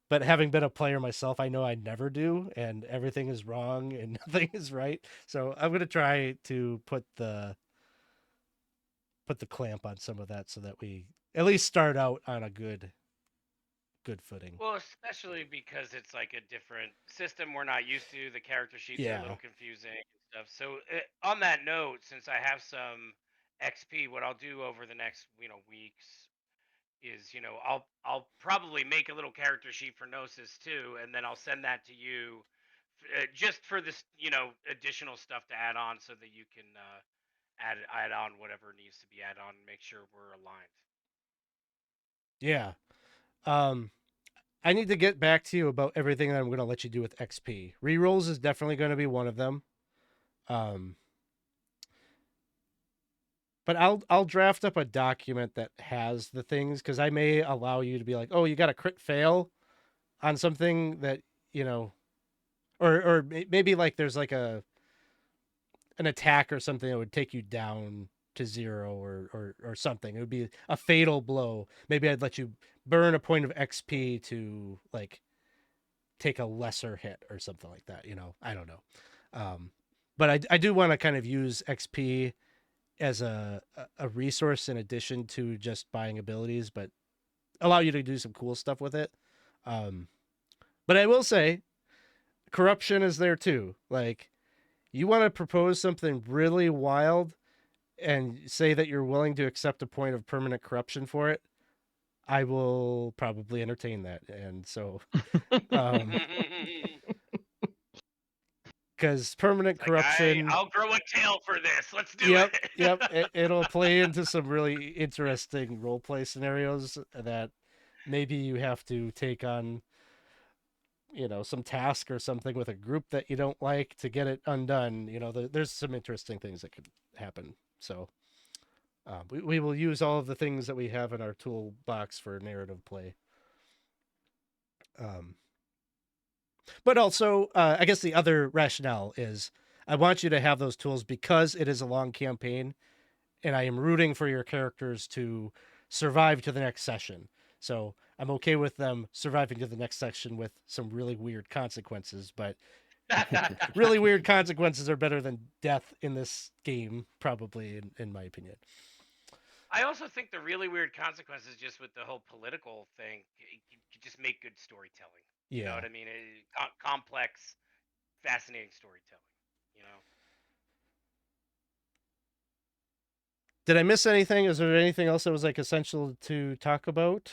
But having been a player myself, I know I never do, and everything is wrong and nothing is right. So I'm gonna try to put the clamp on some of that so that we at least start out on a good good footing. Well, especially because it's like a different system we're not used to. The character sheets are a Yeah. little confusing and stuff. So on that note, since I have some XP, what I'll do over the next weeks is I'll probably make a little character sheet for Gnosis too, and then I'll send that to you just for this additional stuff to add on, so that you can add on whatever needs to be added on and make sure we're aligned. Yeah. I need to get back to you about everything that I'm going to let you do with XP. Rerolls is definitely going to be one of them. But I'll draft up a document that has the things, because I may allow you to be like, oh, you got a crit fail on something that or maybe like there's like an attack or something that would take you down to 0 or something. It would be a fatal blow. Maybe I'd let you burn a point of XP to like take a lesser hit or something like that. I don't know. But I do want to kind of use XP as a resource in addition to just buying abilities, but allow you to do some cool stuff with it. But I will say, corruption is there too. Like, you want to propose something really wild and say that you're willing to accept a point of permanent corruption for it, I will probably entertain that. And so, because permanent Like, corruption, I'll grow a tail for this. Let's do yep, it. yep, it'll play into some really interesting role play scenarios that maybe you have to take on, some task or something with a group that you don't like to get it undone. There's some interesting things that could happen. So we will use all of the things that we have in our toolbox for narrative play. But also, I guess the other rationale is I want you to have those tools because it is a long campaign, and I am rooting for your characters to survive to the next session. So I'm okay with them surviving to the next section with some really weird consequences, but really weird consequences are better than death in this game, probably, in my opinion. I also think the really weird consequences, just with the whole political thing, you just make good storytelling. You know Yeah. what I mean? Complex, fascinating storytelling. Did I miss anything? Is there anything else that was like essential to talk about?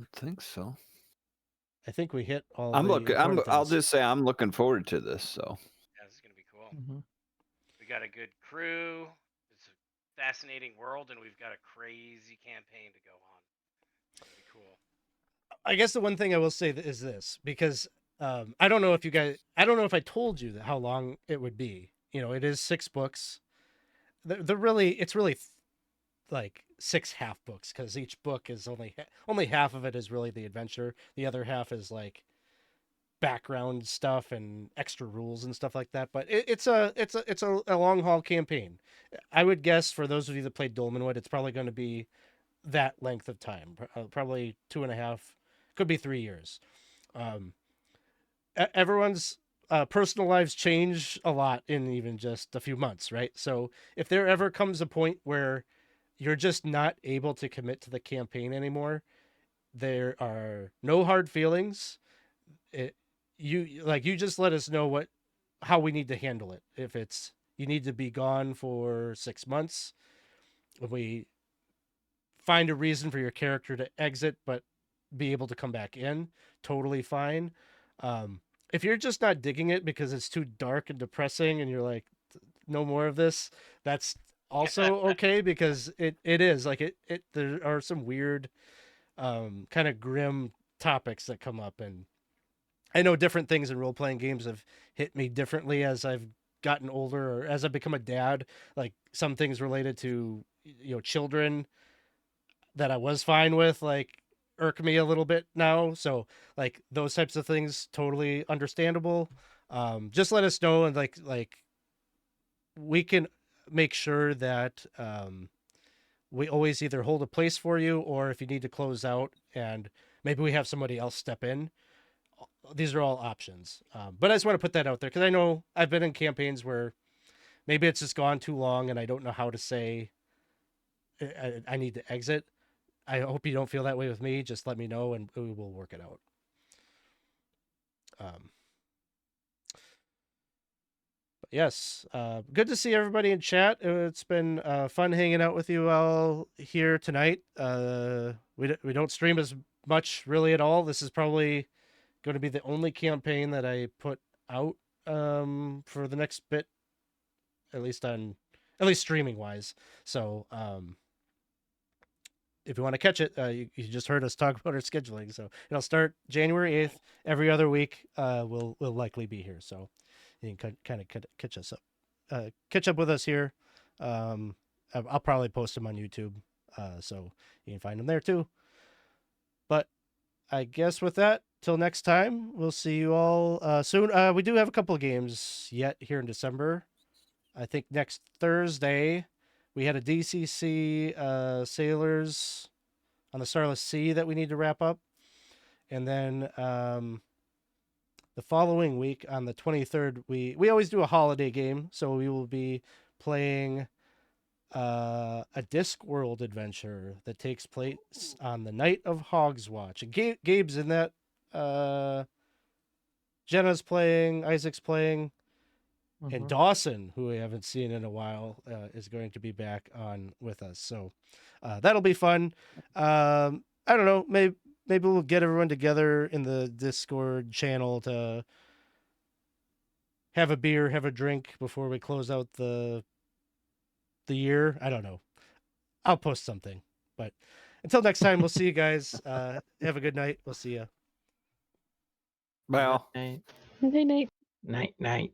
I think so. I think we hit all. I'll just say I'm looking forward to this. So Yeah, this is gonna be cool. Mm-hmm. We got a good crew. It's a fascinating world, and we've got a crazy campaign to go on. It's gonna be cool. I guess the one thing I will say is this, because I don't know if I told you how long it would be. It is 6 books. It's really like 6 half books, because each book is only half of it is really the adventure. The other half is like background stuff and extra rules and stuff like that. But it's a long haul campaign. I would guess for those of you that played Dolmenwood, it's probably going to be that length of time, probably 2.5, could be 3 years. Everyone's personal lives change a lot in even just a few months, right? So if there ever comes a point where you're just not able to commit to the campaign anymore, there are no hard feelings. You just let us know how we need to handle it. If it's you need to be gone for 6 months, if we find a reason for your character to exit but be able to come back in, totally fine. If you're just not digging it because it's too dark and depressing and you're like, no more of this, that's also okay, because it is like it there are some weird kind of grim topics that come up, and I know different things in role-playing games have hit me differently as I've gotten older or as I've become a dad. Like some things related to children that I was fine with, like, irk me a little bit now. So like those types of things, totally understandable. Just let us know, and like we can make sure that we always either hold a place for you, or if you need to close out and maybe we have somebody else step in. These are all options. But I just want to put that out there because I know I've been in campaigns where maybe it's just gone too long and I don't know how to say I need to exit. I hope you don't feel that way with me. Just let me know and we will work it out. But yes, good to see everybody in chat. It's been fun hanging out with you all here tonight. We don't stream as much really at all. This is probably going to be the only campaign that I put out for the next bit, at least streaming wise. So if you want to catch it, you just heard us talk about our scheduling. So it'll start January 8th. Every other week, we'll likely be here. So you can kind of catch up with us here. I'll probably post them on YouTube, so you can find them there too. But I guess with that, till next time, we'll see you all soon. We do have a couple of games yet here in December. I think next Thursday, we had a DCC Sailors on the Starless Sea that we need to wrap up. And then the following week on the 23rd, we always do a holiday game. So we will be playing a Discworld adventure that takes place on the night of Hogswatch. And Gabe's in that. Jenna's playing, Isaac's playing. And Dawson, who we haven't seen in a while, is going to be back on with us. So that'll be fun. I don't know. Maybe we'll get everyone together in the Discord channel to have a beer, have a drink before we close out the year. I don't know. I'll post something. But until next time, we'll see you guys. Have a good night. We'll see you. Well. Night, Night night. night, night.